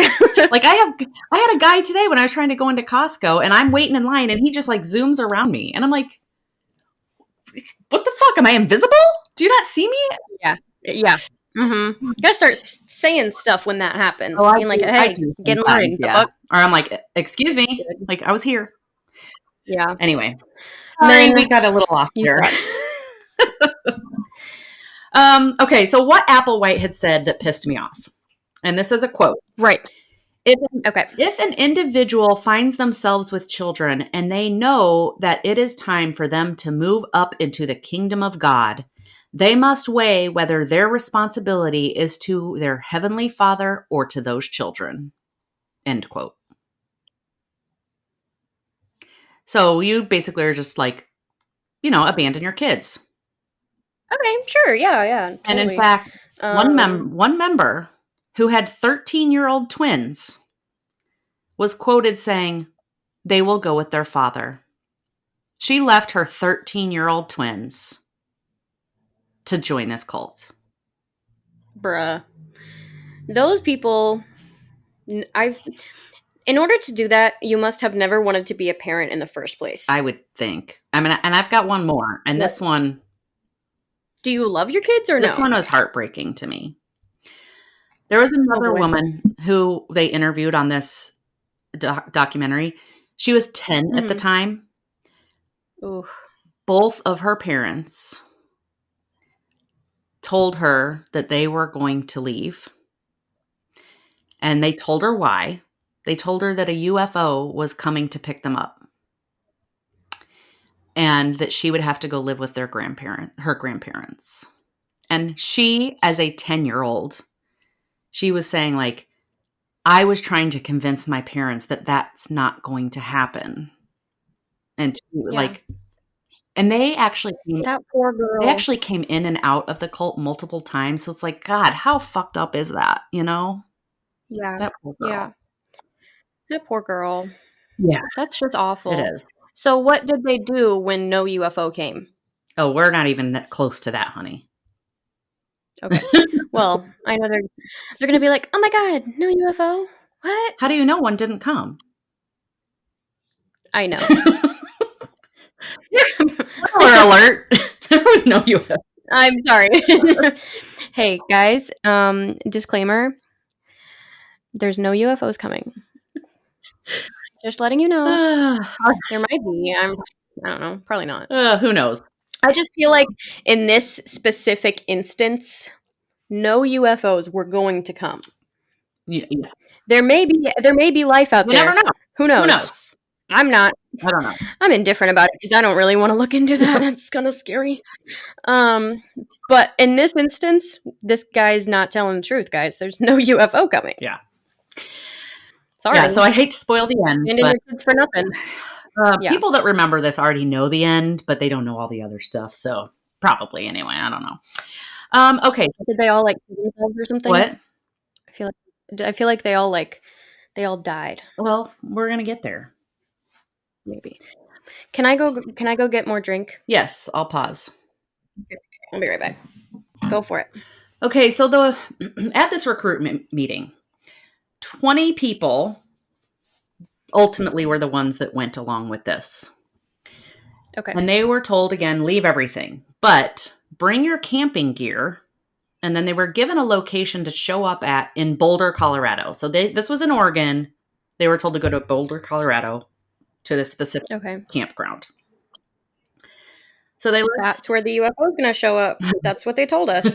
Like, I had a guy today when I was trying to go into Costco, and I'm waiting in line, and he just, like, zooms around me, and I'm like, what the fuck? Am I invisible? Do you not see me? Yeah. Mm-hmm. You gotta start saying stuff when that happens. Oh, being like, hey, get in line. Yeah. Or I'm like, excuse me. Like, I was here. Yeah. Anyway. We got a little off here. Okay, so what Applewhite had said that pissed me off. And this is a quote. Right. If an individual finds themselves with children and they know that it is time for them to move up into the kingdom of God, they must weigh whether their responsibility is to their heavenly Father or to those children. End quote. So you basically are just like, you know, abandon your kids. Okay, sure. Yeah. Totally. And in fact, one member who had 13-year-old twins, was quoted saying, "They will go with their father." She left her 13-year-old twins to join this cult. Bruh. Those people, in order to do that, you must have never wanted to be a parent in the first place. I would think. I mean, and I've got one more, and this one... Do you love your kids or no? This one was heartbreaking to me. There was another woman who they interviewed on this documentary. She was 10 at the time. Ooh. Both of her parents told her that they were going to leave. And they told her why. They told her that a UFO was coming to pick them up. And that she would have to go live with her grandparents. And she, as a 10-year-old, she was saying, like, I was trying to convince my parents that that's not going to happen. And and they actually that poor girl. They actually came in and out of the cult multiple times. So it's like, God, how fucked up is that? You know? Yeah. That poor girl. Yeah. That poor girl. Yeah. That's just awful. It is. So what did they do when no UFO came? Oh, we're not even that close to that, honey. Okay. Well, I know they're going to be like, oh my God, no UFO? What? How do you know one didn't come? I know. Alert. There was no UFO. I'm sorry. Hey, guys, disclaimer. There's no UFOs coming. Just letting you know. There might be. I don't know. Probably not. Who knows? I just feel like in this specific instance, no UFOs were going to come. Yeah. There may be life out there. You never know. Who knows? I'm not. I don't know. I'm indifferent about it because I don't really want to look into that. It's kind of scary. But in this instance, this guy's not telling the truth, guys. There's no UFO coming. Yeah. Sorry. Yeah, so I hate to spoil the end. Ended your kids for nothing. People that remember this already know the end, but they don't know all the other stuff. So probably anyway. I don't know. Okay. Did they all like kill themselves or something? What? I feel like they all died. Well, we're gonna get there. Maybe. Can I go get more drink? Yes, I'll pause. Okay. I'll be right back. Go for it. Okay, so at this recruitment meeting, 20 people ultimately were the ones that went along with this. Okay. And they were told, again, leave everything, but bring your camping gear. And then they were given a location to show up at in Boulder, Colorado. So this was in Oregon. They were told to go to Boulder, Colorado to this specific campground. So that's where the UFO is going to show up. That's what they told us.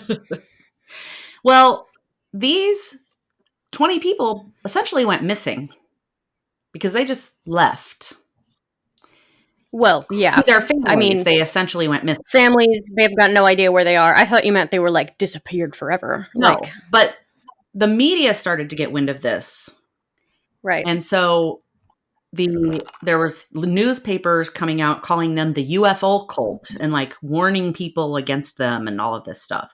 Well, these 20 people essentially went missing because they just left. Well, yeah. Their families, they essentially went missing. Families, they've got no idea where they are. I thought you meant they were like disappeared forever. No, but the media started to get wind of this. Right. And so there was newspapers coming out calling them the UFO cult and like warning people against them and all of this stuff.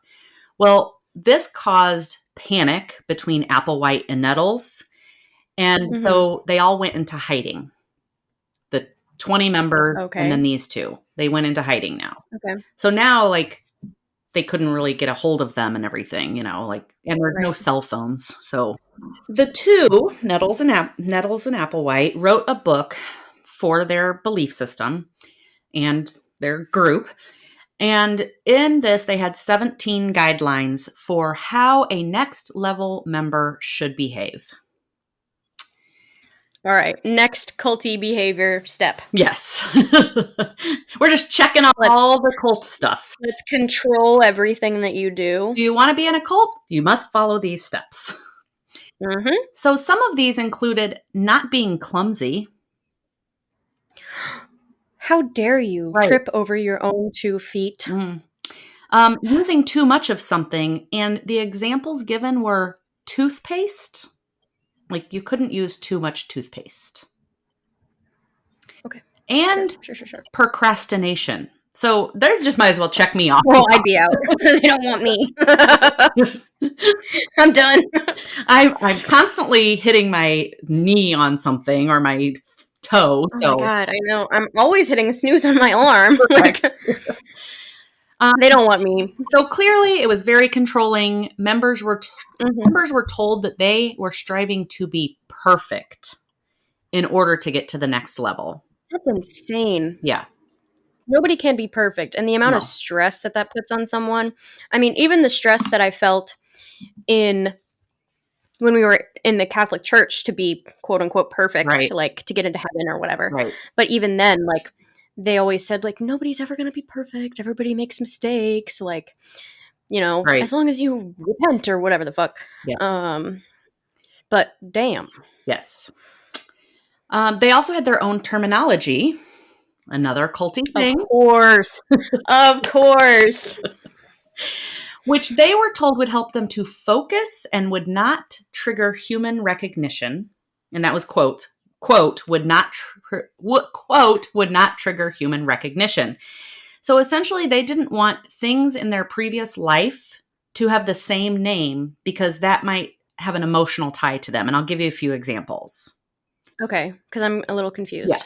Well, this caused panic between Applewhite and Nettles. And so they all went into hiding. The 20 members and then these two. They went into hiding now. Okay. So now like they couldn't really get a hold of them and everything, and there's no cell phones. So the two, Nettles and Applewhite, wrote a book for their belief system and their group. And in this, they had 17 guidelines for how a next level member should behave. All right. Next culty behavior step. Yes. We're just checking off all the cult stuff. Let's control everything that you do. Do you want to be in a cult? You must follow these steps. Mm-hmm. So some of these included not being clumsy. How dare you trip over your own 2 feet? Using too much of something. And the examples given were toothpaste. Like you couldn't use too much toothpaste. Okay. And sure. procrastination. So they just might as well check me off. Well, I'd be out. They don't want me. I'm done. I'm constantly hitting my knee on something or my toe. Oh So my God, I know. I'm always hitting snooze on my alarm. Correct. They don't want me. So clearly it was very controlling. Members were told that they were striving to be perfect in order to get to the next level. That's insane. Yeah. Nobody can be perfect. And the amount of stress that puts on someone. I mean, even the stress that I felt when we were in the Catholic Church to be quote unquote perfect, Right. like to get into heaven or whatever. Right. But even then, like they always said, like, nobody's ever going to be perfect. Everybody makes mistakes. Like, you know, Right. as long as you repent or whatever the fuck. Yeah. But damn. Yes. They also had their own terminology. Another culty thing. Of course. Of course. Which they were told would help them to focus and would not trigger human recognition. And that was quote, would not trigger human recognition. So essentially they didn't want things in their previous life to have the same name because that might have an emotional tie to them. And I'll give you a few examples. Okay, because I'm a little confused. Yeah.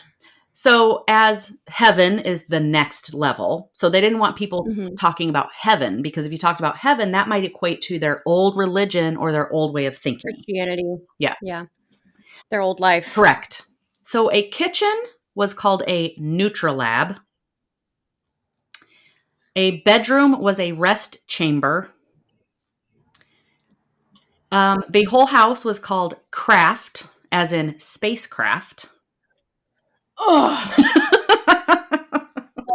So as heaven is the next level, so they didn't want people talking about heaven, because if you talked about heaven, that might equate to their old religion or their old way of thinking. Christianity. Yeah. Yeah. Their old life. Correct. So a kitchen was called a Nutrilab. A bedroom was a rest chamber. The whole house was called craft, as in spacecraft. Oh.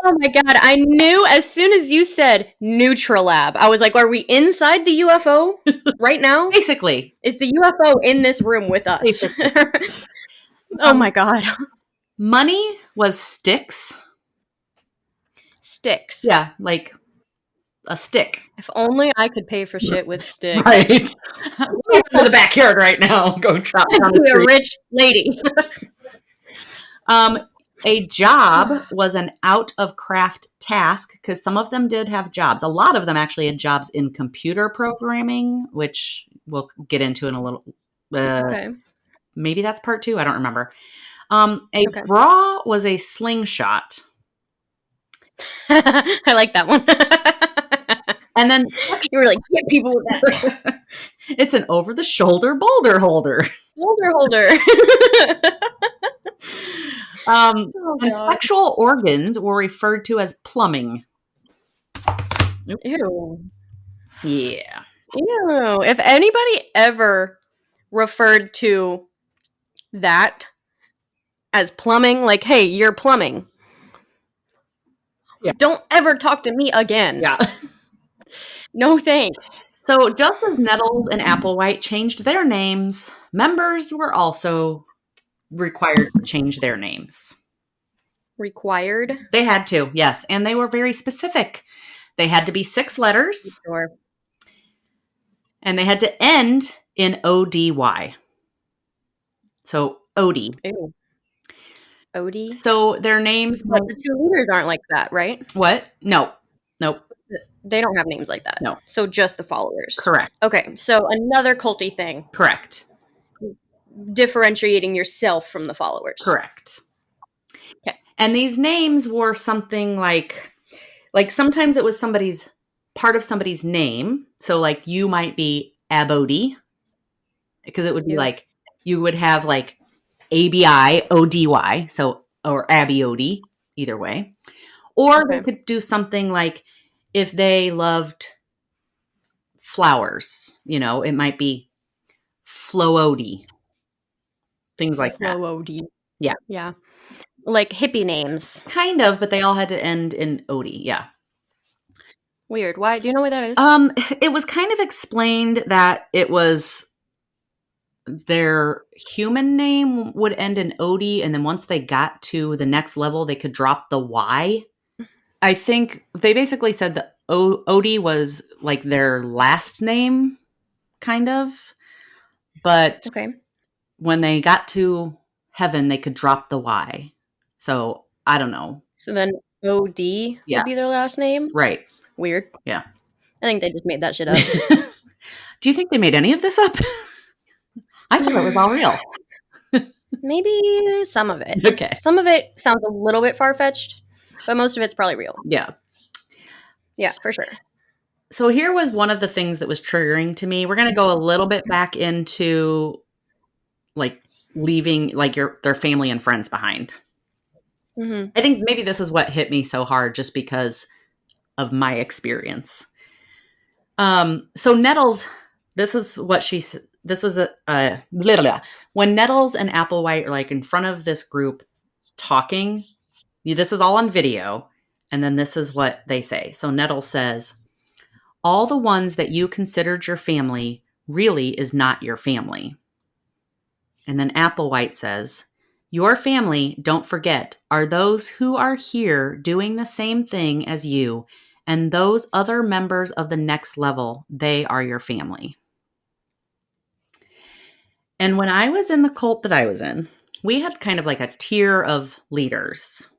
Oh my God. I knew as soon as you said Nutrilab, I was like, are we inside the UFO right now? Basically. Is the UFO in this room with us? Oh my God. Money was sticks. Sticks. Yeah, like a stick. If only I could pay for shit with sticks. Right. We're in the backyard right now. Go chop down a rich lady. A job was an out-of-craft task, because some of them did have jobs. A lot of them actually had jobs in computer programming, which we'll get into in a little. Okay. Maybe that's part 2. I don't remember. Bra was a slingshot. I like that one. And then you were like, get people with that. It's an over-the-shoulder boulder holder. Boulder holder. And sexual organs were referred to as plumbing. Ew. Yeah. Ew. If anybody ever referred to that as plumbing, like, hey, you're plumbing. Yeah. Don't ever talk to me again. Yeah. No thanks. So just as Nettles and Applewhite changed their names, members were also required to change their names. Required? They had to, yes. And they were very specific. They had to be 6 letters. Sure. And they had to end in ODY. So Odie. Ew. Odie? So their names... But the 2 leaders aren't like that, right? What? No. Nope. They don't have names like that. No. So just the followers. Correct. Okay, so another culty thing. Correct. Differentiating yourself from the followers. Correct. Okay. And these names were something like sometimes it was part of somebody's name. So like you might be Abody, because it would be like, you would have like ABIODY, so, or Abby Odie, either way. Or they could do something like, if they loved flowers, it might be Floody. Things like that. Floody. Yeah. Yeah. Like hippie names. Kind of, but they all had to end in Odie. Yeah. Weird. Why? Do you know what that is? It was kind of explained that it was their human name would end in Odie, and then once they got to the next level, they could drop the Y. I think they basically said that Odie was like their last name, kind of. But when they got to heaven, they could drop the Y. So I don't know. So then O.D. Yeah. would be their last name. Right. Weird. Yeah. I think they just made that shit up. Do you think they made any of this up? I thought it was all real. Maybe some of it. Okay. Some of it sounds a little bit far-fetched, but most of it's probably real. Yeah. Yeah, for sure. So here was one of the things that was triggering to me. We're going to go a little bit back into like leaving like their family and friends behind. Mm-hmm. I think maybe this is what hit me so hard just because of my experience. So Nettles, this is what this is a blah, blah. When Nettles and Applewhite are like in front of this group talking, this is all on video, and then this is what they say. So Nettles says, all the ones that you considered your family really is not your family. And then Applewhite says, your family, don't forget, are those who are here doing the same thing as you, and those other members of the next level, they are your family. And when I was in the cult that I was in, we had kind of like a tier of leaders.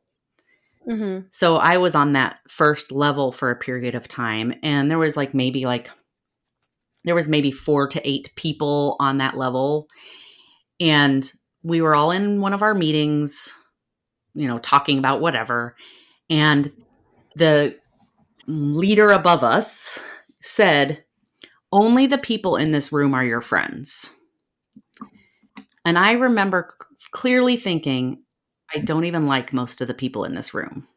Mm-hmm. So I was on that first level for a period of time, and there was maybe 4 to 8 people on that level. And we were all in one of our meetings, talking about whatever. And the leader above us said, only the people in this room are your friends. And I remember clearly thinking, I don't even like most of the people in this room.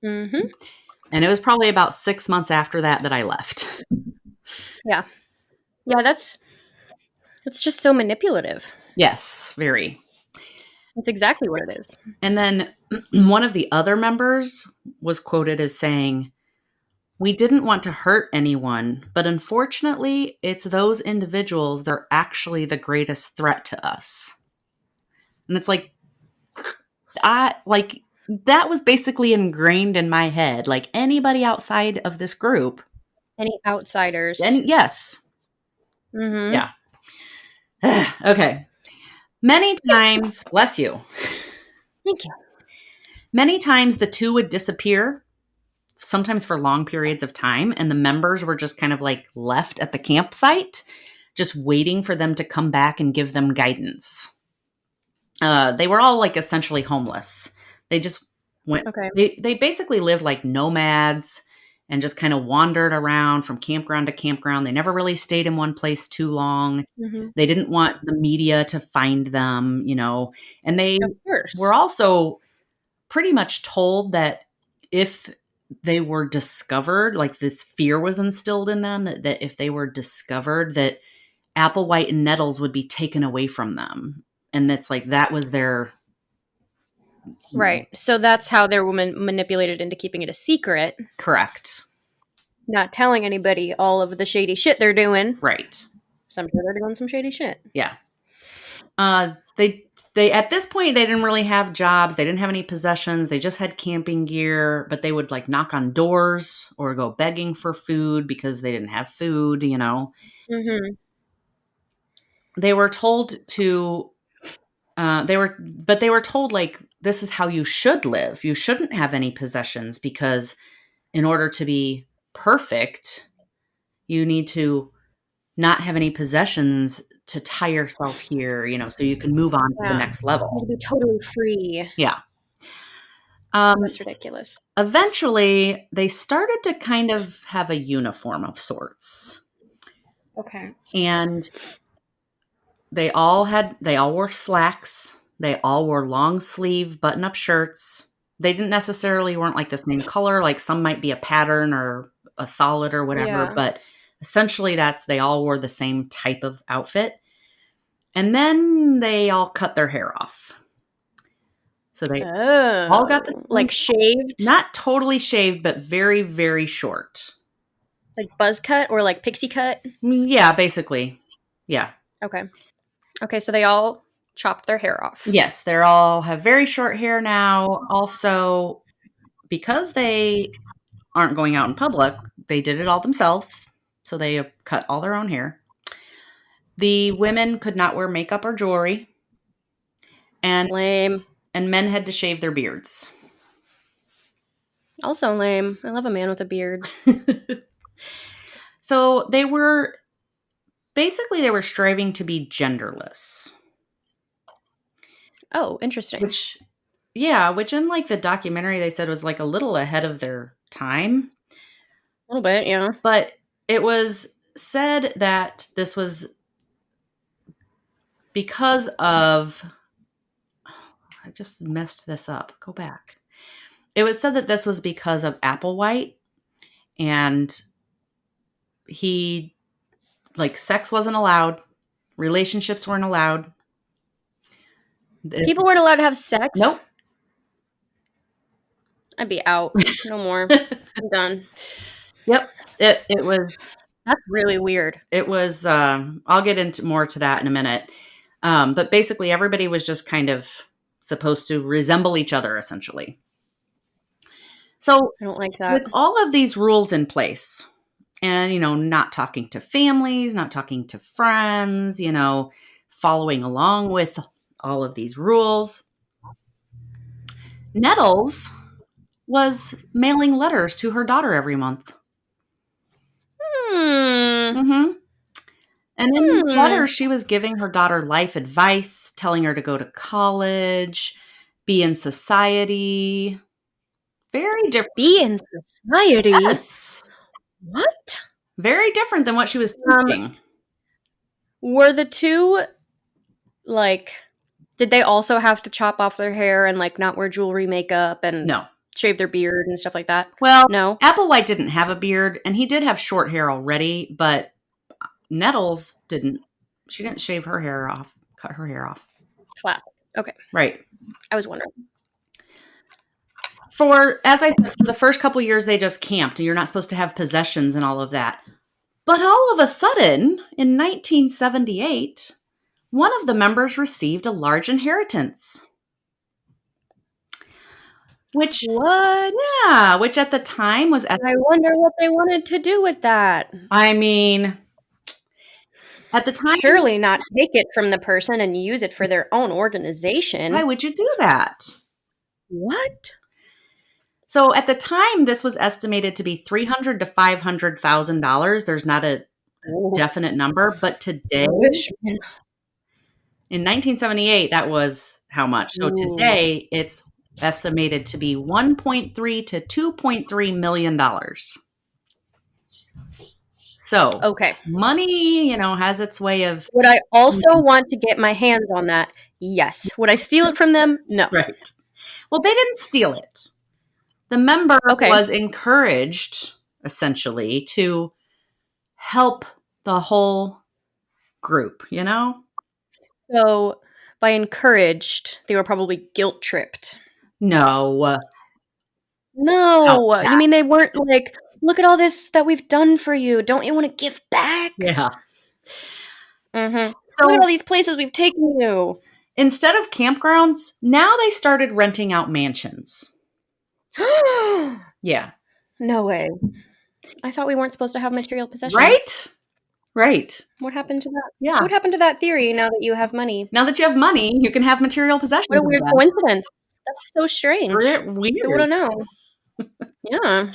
Mm-hmm. And it was probably about 6 months after that I left. Yeah. Yeah, that's just so manipulative. Yes, very. That's exactly what it is. And then one of the other members was quoted as saying, we didn't want to hurt anyone, but unfortunately, it's those individuals that are actually the greatest threat to us. And it's that was basically ingrained in my head. Like anybody outside of this group. Any outsiders. Yes. Mm-hmm. Yeah. Okay. Many times, bless you. Thank you. Many times the two would disappear, sometimes for long periods of time, and the members were just kind of left at the campsite, just waiting for them to come back and give them guidance. They were all essentially homeless. They just went, they basically lived like nomads and just kind of wandered around from campground to campground. They never really stayed in one place too long. Mm-hmm. They didn't want the media to find them, and they were also pretty much told that if they were discovered, this fear was instilled in them that if they were discovered, that Applewhite and Nettles would be taken away from them. And that's that was their... Right. So that's how they were manipulated into keeping it a secret. Correct. Not telling anybody all of the shady shit they're doing. Right. So I'm sure they're doing some shady shit. Yeah. They at this point, they didn't really have jobs. They didn't have any possessions. They just had camping gear, but they would knock on doors or go begging for food because they didn't have food, Mm-hmm. They were told to... they were told this is how you should live. You shouldn't have any possessions because in order to be perfect, you need to not have any possessions to tie yourself here, so you can move on to the next level. You be totally free. Yeah. That's ridiculous. Eventually, they started to kind of have a uniform of sorts. Okay. And they all wore slacks. They all wore long sleeve button-up shirts. They didn't necessarily weren't the same color. Some might be a pattern or a solid or whatever, but essentially they all wore the same type of outfit. And then they all cut their hair off. So they all got the same, shaved? Not totally shaved, but very, very short. Buzz cut or pixie cut? Yeah, basically. Yeah. Okay, so they all chopped their hair off. Yes, they all have very short hair now. Also, because they aren't going out in public, they did it all themselves. So they cut all their own hair. The women could not wear makeup or jewelry. And lame. And men had to shave their beards. Also lame. I love a man with a beard. So they were striving to be genderless. Oh, interesting. Which in like the documentary they said was like a little ahead of their time. A little bit, yeah. But it was said that this was because of, I just messed this up. Go back. It was said that this was because of Applewhite, and he, like, sex wasn't allowed, relationships weren't allowed. People weren't allowed to have sex? Nope. I'd be out. No more. I'm done. Yep. It was. That's really weird. It was. I'll get into more to that in a minute. But basically, everybody was just kind of supposed to resemble each other, essentially. So I don't like that. With all of these rules in place, and, not talking to families, not talking to friends, following along with all of these rules, Nettles was mailing letters to her daughter every month. Mm-hmm. And in the letter, she was giving her daughter life advice, telling her to go to college, be in society. Very different. Be in society? Yes. What? Very different than what she was teaching. Were the two, like, did they also have to chop off their hair and, like, not wear jewelry, makeup, and No. shave their beard and stuff like that? Well, no. Applewhite didn't have a beard, and he did have short hair already, but Nettles didn't. She didn't shave her hair off, cut her hair off. Classic. Okay. Right. I was wondering. As I said, for the first couple years, they just camped, and you're not supposed to have possessions and all of that. But all of a sudden, in 1978, one of the members received a large inheritance. Which at the time was... I wonder what they wanted to do with that. I mean, at the time... Surely not take it from the person and use it for their own organization. Why would you do that? What? So at the time, this was estimated to be $300,000 to $500,000. There's not a definite number, but today, in 1978, that was how much? So today, it's estimated to be $1.3 to $2.3 million. So, okay, money, has its way of... Would I also want to get my hands on that? Yes. Would I steal it from them? No. Right. Well, they didn't steal it. The member was encouraged, essentially, to help the whole group, So, by encouraged, they were probably guilt-tripped. No. You mean they weren't like, look at all this that we've done for you. Don't you want to give back? Yeah. Mm-hmm. So, look at all these places we've taken you. Instead of campgrounds, now they started renting out mansions. Yeah. No way. I thought we weren't supposed to have material possessions. Right. What happened to that? Yeah. What happened to that theory now that you have money? Now that you have money, you can have material possessions. What a weird coincidence. That's so strange. Weird. Who would have known? Yeah.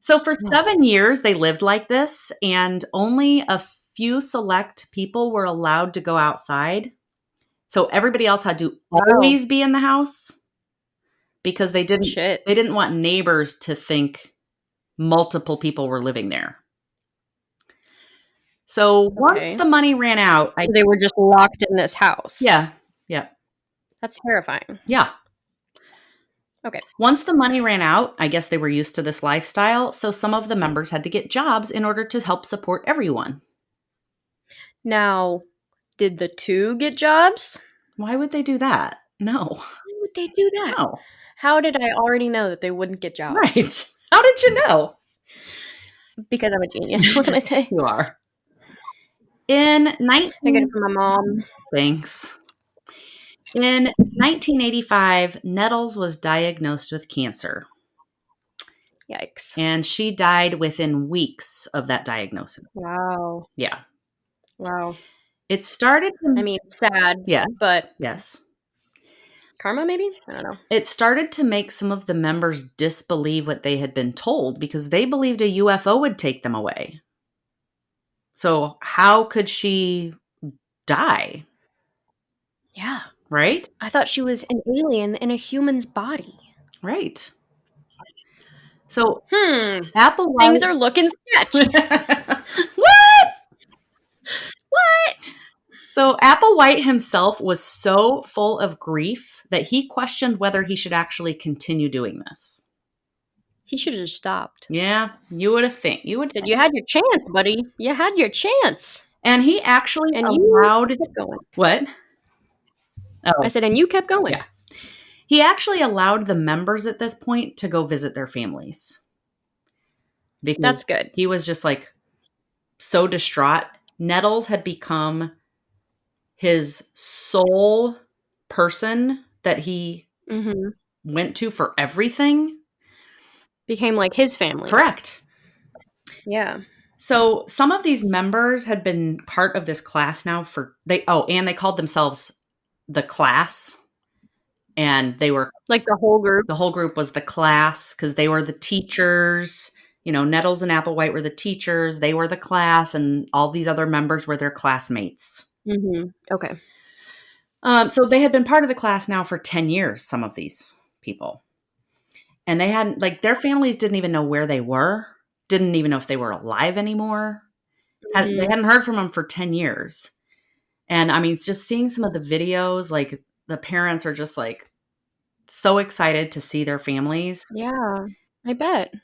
So for 7 years, they lived like this, and only a few select people were allowed to go outside. So everybody else had to always be in the house because they didn't want neighbors to think multiple people were living there. So once the money ran out... So they were just locked in this house. Yeah. That's terrifying. Yeah. Okay. Once the money ran out, I guess they were used to this lifestyle, so some of the members had to get jobs in order to help support everyone. Now, did the two get jobs? Why would they do that? No. Why would they do that? No. How did I already know that they wouldn't get jobs? Right. How did you know? Because I'm a genius. What can I say? You are. I get it from my mom. Thanks. In 1985, Nettles was diagnosed with cancer. Yikes. And she died within weeks of that diagnosis. Wow. Yeah. Wow. It started... I mean, sad. Yeah. But... Yes. Karma, maybe? I don't know. It started to make some of the members disbelieve what they had been told because they believed a UFO would take them away. So how could she die? Yeah. Right? I thought she was an alien in a human's body. Right. So Things Applewhite... are looking sketch. What? So Applewhite himself was so full of grief that he questioned whether he should actually continue doing this. He should have just stopped. Yeah, you would have think. You would Said, you had your chance, buddy. You had your chance. And he actually And allowed... you kept going. What? Oh, I said, and you kept going. Yeah. He actually allowed the members at this point to go visit their families. Because That's good. he was just like so distraught. Nettles had become his sole person that he went to for everything. Became like his family. Correct. Yeah. So some of these members had been part of this class now and they called themselves the class. And they were like the whole group. The whole group was the class because they were the teachers. You know, Nettles and Applewhite were the teachers. They were the class, and all these other members were their classmates. Okay. So they had been part of the class now for 10 years, some of these people. And they hadn't, like, their families didn't even know where they were, didn't even know if they were alive anymore. They hadn't heard from them for 10 years. And I mean, just seeing some of the videos, like, the parents are just like so excited to see their families. Yeah, I bet.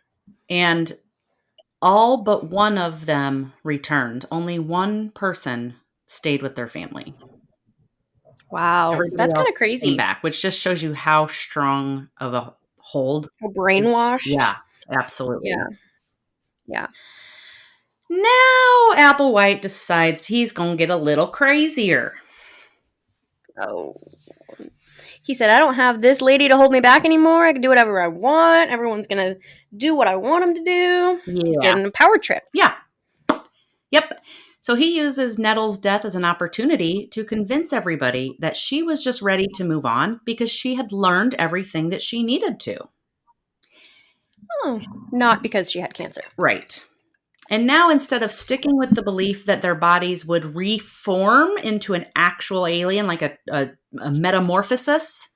And all but one of them returned. Only one person stayed with their family. Wow. Everybody That's kind of else crazy. came back, which just shows you how strong of a hold. Brainwashed. Yeah, absolutely. Yeah. Now Applewhite decides he's going to get a little crazier. Oh. He said, I don't have this lady to hold me back anymore. I can do whatever I want. Everyone's going to do what I want them to do. Yeah. He's getting a power trip. Yeah. Yep. So he uses Nettles' death as an opportunity to convince everybody that she was just ready to move on because she had learned everything that she needed to. Oh, not because she had cancer. Right. And now, instead of sticking with the belief that their bodies would reform into an actual alien, like a metamorphosis,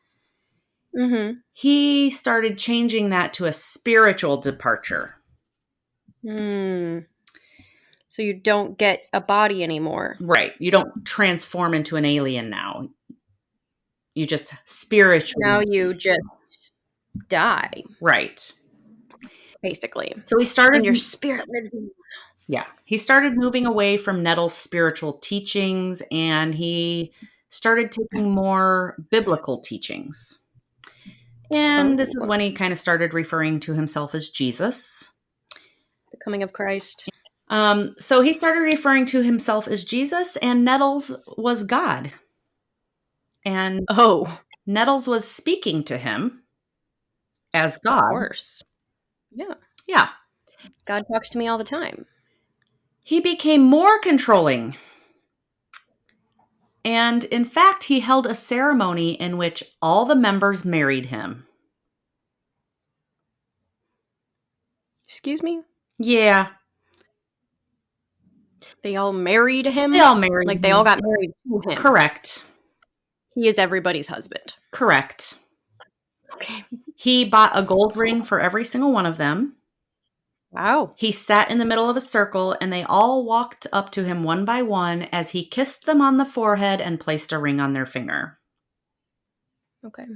he started changing that to a spiritual departure. So you don't get a body anymore. Right. You don't transform into an alien now. You just spiritually... Now you just die. Right. Basically. So he started... And your spirit lives in you. Yeah. He started moving away from Nettles' spiritual teachings, and he started taking more biblical teachings. And this is when he kind of started referring to himself as Jesus. The coming of Christ. So he started referring to himself as Jesus, and Nettles was God. And Nettles was speaking to him as God. Of course. Yeah. Yeah. God talks to me all the time. He became more controlling. And in fact, he held a ceremony in which all the members married him. Excuse me? Yeah. They all married him? They all married him. Like they all got married to him. Correct. He is everybody's husband. Correct. Okay. He bought a gold ring for every single one of them. Wow. He sat in the middle of a circle, and they all walked up to him one by one as he kissed them on the forehead and placed a ring on their finger. Okay.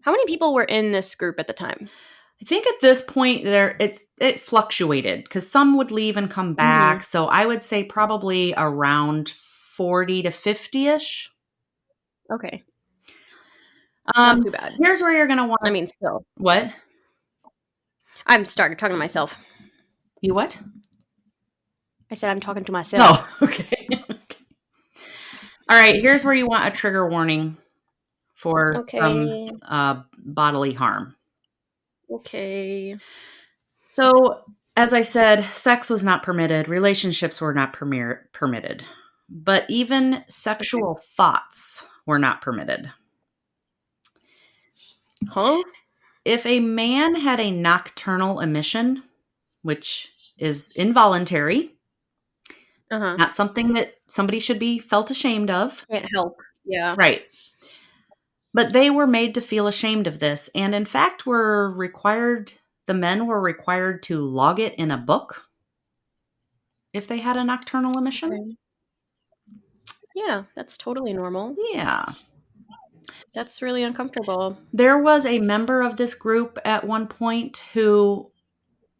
How many people were in this group at the time? I think at this point it fluctuated because some would leave and come back. So I would say probably around 40 to 50-ish. Okay. Not too bad. Here's where you're going to want... I mean, still. What? I'm talking to myself. You what? I said I'm talking to myself. Oh, okay. All right, here's where you want a trigger warning for bodily harm. Okay. So, as I said, sex was not permitted. Relationships were not permitted. But even sexual thoughts were not permitted. Huh? If a man had a nocturnal emission, which is involuntary, not something that somebody should be felt ashamed of. Can't help. Yeah. Right. But they were made to feel ashamed of this, and in fact the men were required to log it in a book if they had a nocturnal emission. Okay. Yeah, that's totally normal. Yeah. That's really uncomfortable. There was a member of this group at one point who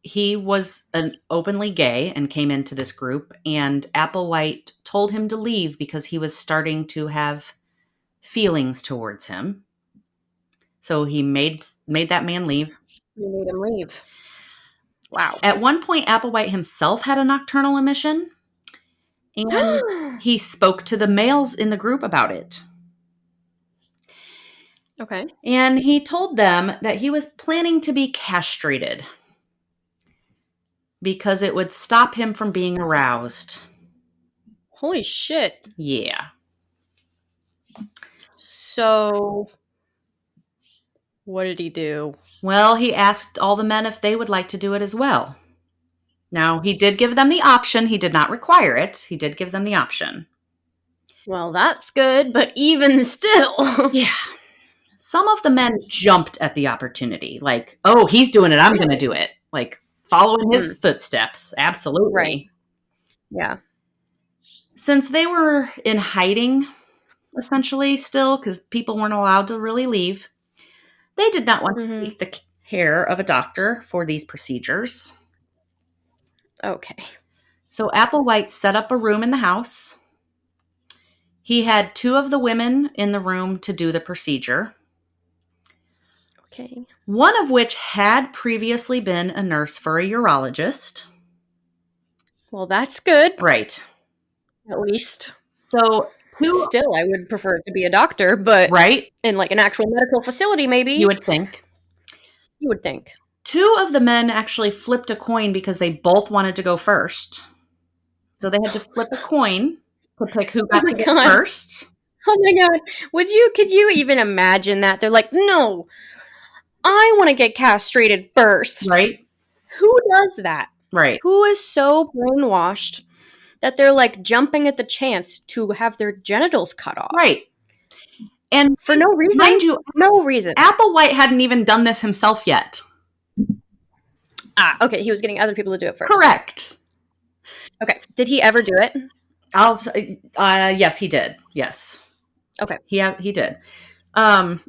he was openly gay and came into this group, and Applewhite told him to leave because he was starting to have feelings towards him. So he made that man leave. You made him leave. Wow. At one point, Applewhite himself had a nocturnal emission, and he spoke to the males in the group about it. Okay. And he told them that he was planning to be castrated because it would stop him from being aroused. Holy shit. Yeah. So, what did he do? Well, he asked all the men if they would like to do it as well. Now, he did give them the option. He did not require it. He did give them the option. Well, that's good, but even still. Yeah. Some of the men jumped at the opportunity. Like, oh, he's doing it. I'm going to do it. Like, following his footsteps. Absolutely. Right. Yeah. Since they were in hiding, essentially, still, because people weren't allowed to really leave, they did not want to seek the care of a doctor for these procedures. Okay. So Applewhite set up a room in the house. He had 2 of the women in the room to do the procedure. Okay. One of which had previously been a nurse for a urologist. Well, that's good. Right. At least. So still, I would prefer it to be a doctor, but right, in like an actual medical facility, maybe. You would think. 2 of the men actually flipped a coin because they both wanted to go first. So they had to flip a coin to pick who got to go first. Oh my god. Could you even imagine that? They're like, no, I want to get castrated first. Right. Who does that? Right. Who is so brainwashed that they're like jumping at the chance to have their genitals cut off? Right. And for no reason. Mind you, no reason. Applewhite hadn't even done this himself yet. Okay. He was getting other people to do it first. Correct. Okay. Did he ever do it? Yes, he did. Yes. Okay. He did. Okay.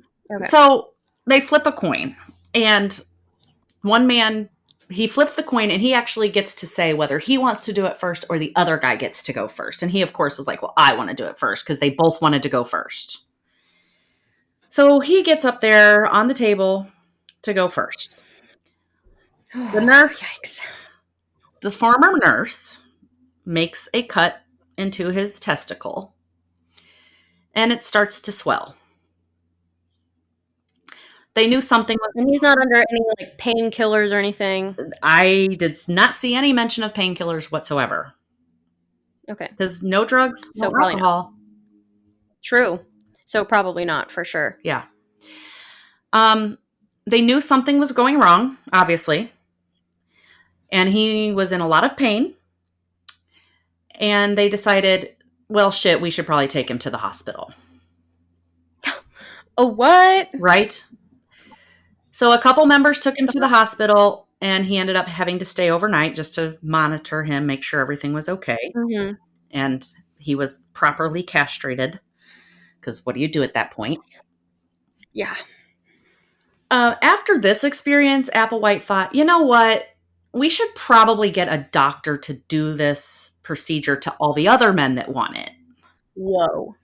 So they flip a coin, and one man, he flips the coin, and he actually gets to say whether he wants to do it first or the other guy gets to go first. And he, of course, was like, well, I want to do it first, because they both wanted to go first. So he gets up there on the table to go first. The nurse, yikes. The former nurse, makes a cut into his testicle, and it starts to swell. They knew something was... And he's not under any like painkillers or anything? I did not see any mention of painkillers whatsoever. Okay. Because no drugs, no alcohol. True. So probably not, for sure. Yeah. They knew something was going wrong, obviously. And he was in a lot of pain. And they decided, well, shit, we should probably take him to the hospital. A what? Right. So a couple members took him to the hospital, and he ended up having to stay overnight just to monitor him, make sure everything was okay. Mm-hmm. And he was properly castrated, because what do you do at that point? Yeah. After this experience, Applewhite thought, you know what? We should probably get a doctor to do this procedure to all the other men that want it. Whoa.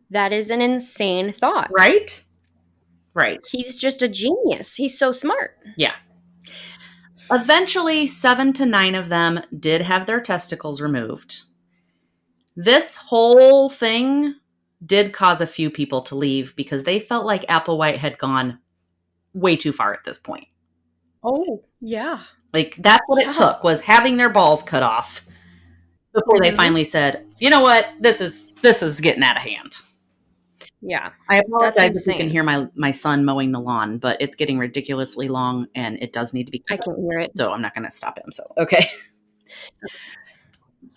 That is an insane thought. Right? Right. He's just a genius. He's so smart. Yeah. Eventually, 7 to 9 of them did have their testicles removed. This whole thing did cause a few people to leave because they felt like Applewhite had gone way too far at this point. Oh, yeah. Like, that's what it took, was having their balls cut off before they finally said, you know what, this is getting out of hand. Yeah. I That's apologize if you can insane. hear my son mowing the lawn, but it's getting ridiculously long and it does need to be I cut. can't hear it. So I'm not going to stop him. So, okay.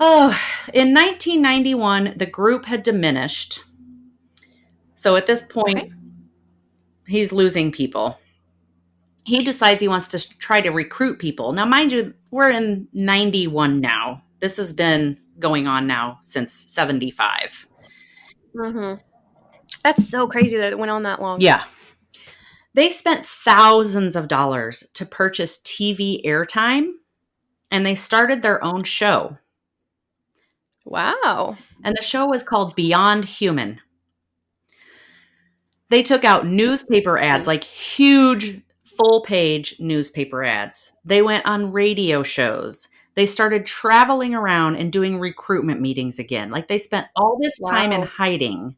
Oh, in 1991, the group had diminished. So at this point, Okay. he's losing people. He decides he wants to try to recruit people. Now, mind you, we're in 91 now. This has been going on now since 75. Mm-hmm. That's so crazy that it went on that long. Yeah. They spent thousands of dollars to purchase TV airtime, and they started their own show. Wow. And the show was called Beyond Human. They took out newspaper ads, like huge full page newspaper ads. They went on radio shows. They started traveling around and doing recruitment meetings again. Like they spent all this time in Wow. hiding.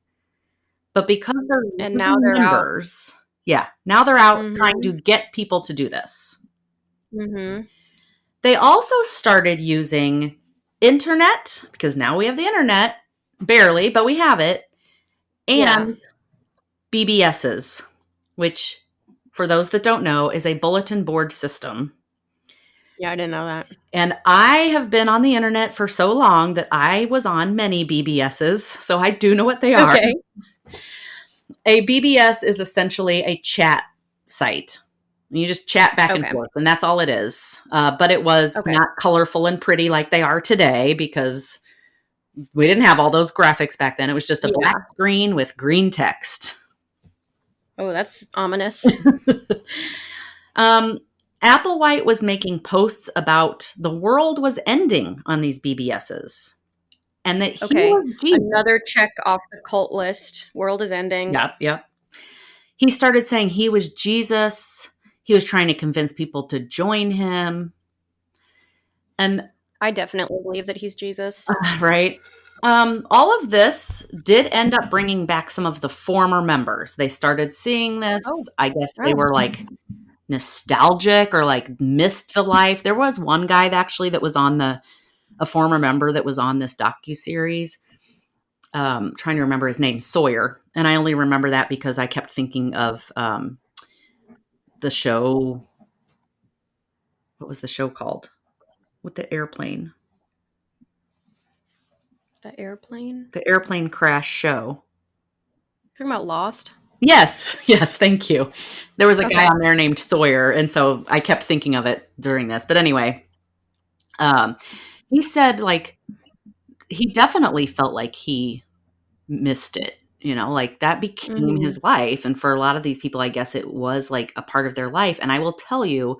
But because they're And now losing they're out. members, yeah, now they're out trying to Mm-hmm. get people to do this. Mm-hmm. They also started using internet, because now we have the internet, barely, but we have it, Yeah. and BBSs, which, for those that don't know, is a bulletin board system. Yeah, I didn't know that. And I have been on the internet for so long that I was on many BBSs, so I do know what they are. Okay. A BBS is essentially a chat site. You just chat back and forth, and that's all it is. But it was not colorful and pretty like they are today, because we didn't have all those graphics back then. It was just a black screen with green text. Oh, that's ominous. Applewhite was making posts about the world was ending on these BBSs. And that he was Jesus. Another check off the cult list. World is ending. Yep. He started saying he was Jesus. He was trying to convince people to join him. And I definitely believe that he's Jesus. Right. All of this did end up bringing back some of the former members. They started seeing this. I guess they were like nostalgic or like missed the life. There was one guy that was on a former member that was on this docuseries. Trying to remember his name, Sawyer. And I only remember that because I kept thinking of the show. What was the show called? With the airplane? The airplane? The airplane crash show. Talking about Lost? Yes, thank you. There was a guy on there named Sawyer, and so I kept thinking of it during this. But anyway, he said like he definitely felt like he missed it, like that became his life. And for a lot of these people, I guess it was like a part of their life. And I will tell you,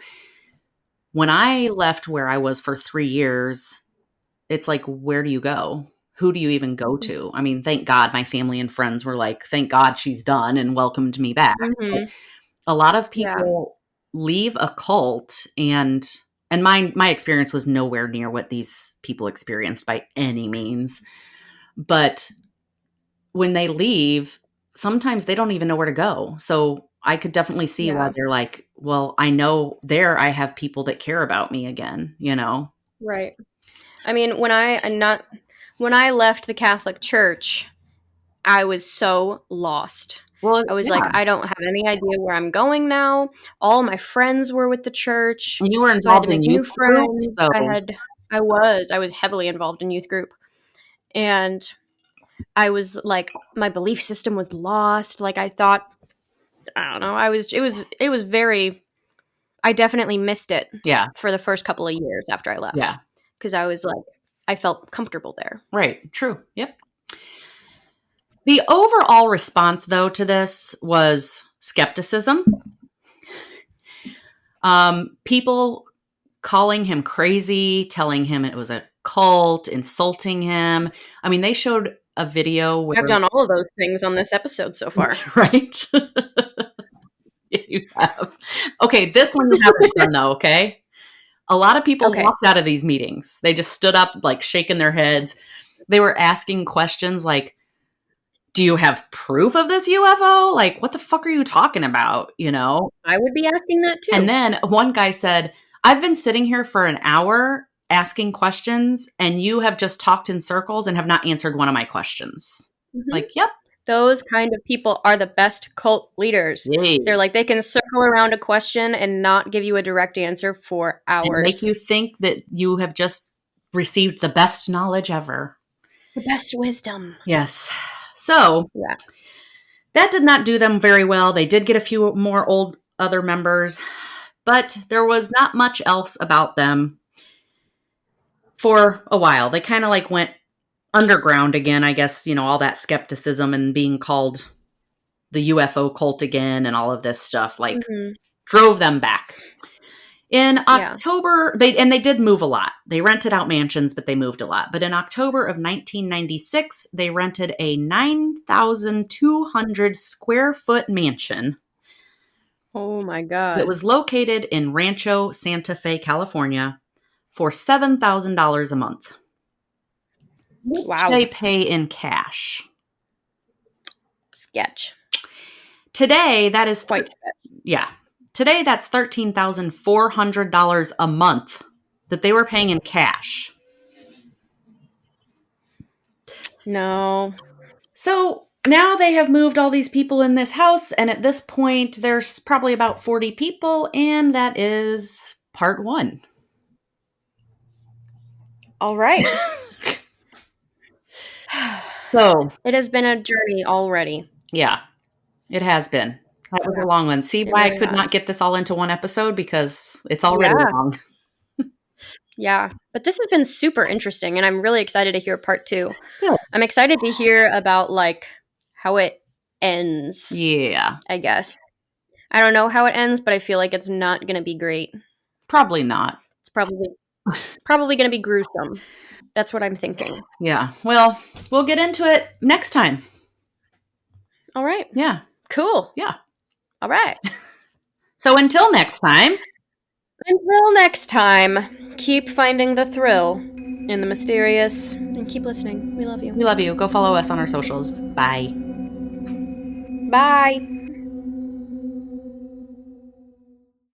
when I left where I was for 3 years, it's like, where do you go? Who do you even go to? I mean, thank God my family and friends were like, thank God she's done, and welcomed me back. A lot of people leave a cult, and my experience was nowhere near what these people experienced by any means. But when they leave, sometimes they don't even know where to go. So I could definitely see why they're like, well, I know there I have people that care about me again, Right. I mean, when I left the Catholic Church, I was so lost. Well, I was like, I don't have any idea where I'm going now. All my friends were with the church. And you were So I had involved to in make new youth group, friends. so I was heavily involved in youth group. And I was like, my belief system was lost. Like I thought, I don't know. It was very, I definitely missed it. For the first couple of years after I left. Yeah. Because I was like, I felt comfortable there. Right. True. Yep. The overall response, though, to this was skepticism. People calling him crazy, telling him it was a cult, insulting him. I mean, they showed a video where I've done all of those things on this episode so far. Right? You have. Okay, this one you haven't done, though, okay? A lot of people walked out of these meetings. They just stood up, like, shaking their heads. They were asking questions like, do you have proof of this UFO? Like, what the fuck are you talking about? I would be asking that too. And then one guy said, I've been sitting here for an hour asking questions, and you have just talked in circles and have not answered one of my questions. Like, yep. Those kind of people are the best cult leaders. Yay. They're like, they can circle around a question and not give you a direct answer for And make you hours. think that you have just received the best knowledge ever. The best wisdom. Yes. So Yeah. that did not do them very well. They did get a few more old other members, but there was not much else about them for a while. They kind of like went underground again, I guess, all that skepticism and being called the UFO cult again and all of this stuff like drove them back. In October, they did move a lot. They rented out mansions, but they moved a lot. But in October of 1996, they rented a 9,200 square foot mansion. Oh my God. That was located in Rancho Santa Fe, California for $7,000 a month. Wow. They pay in cash. Sketch. Today, that is quite sketch. Yeah. Today, that's $13,400 a month that they were paying in cash. No. So now they have moved all these people in this house, and at this point, there's probably about 40 people, and that is part 1. All right. So it has been a journey already. Yeah, it has been. That was a long one. See why I could not get this all into one episode? Because it's already long. Yeah, but this has been super interesting, and I'm really excited to hear part 2. Good. I'm excited to hear about like how it ends. Yeah, I guess. I don't know how it ends, but I feel like it's not going to be great. Probably not. It's probably going to be gruesome. That's what I'm thinking. Yeah. Well, we'll get into it next time. All right. Yeah. Cool. Yeah. All right. So until next time. Until next time, keep finding the thrill in the mysterious and keep listening. We love you. We love you. Go follow us on our socials. Bye. Bye.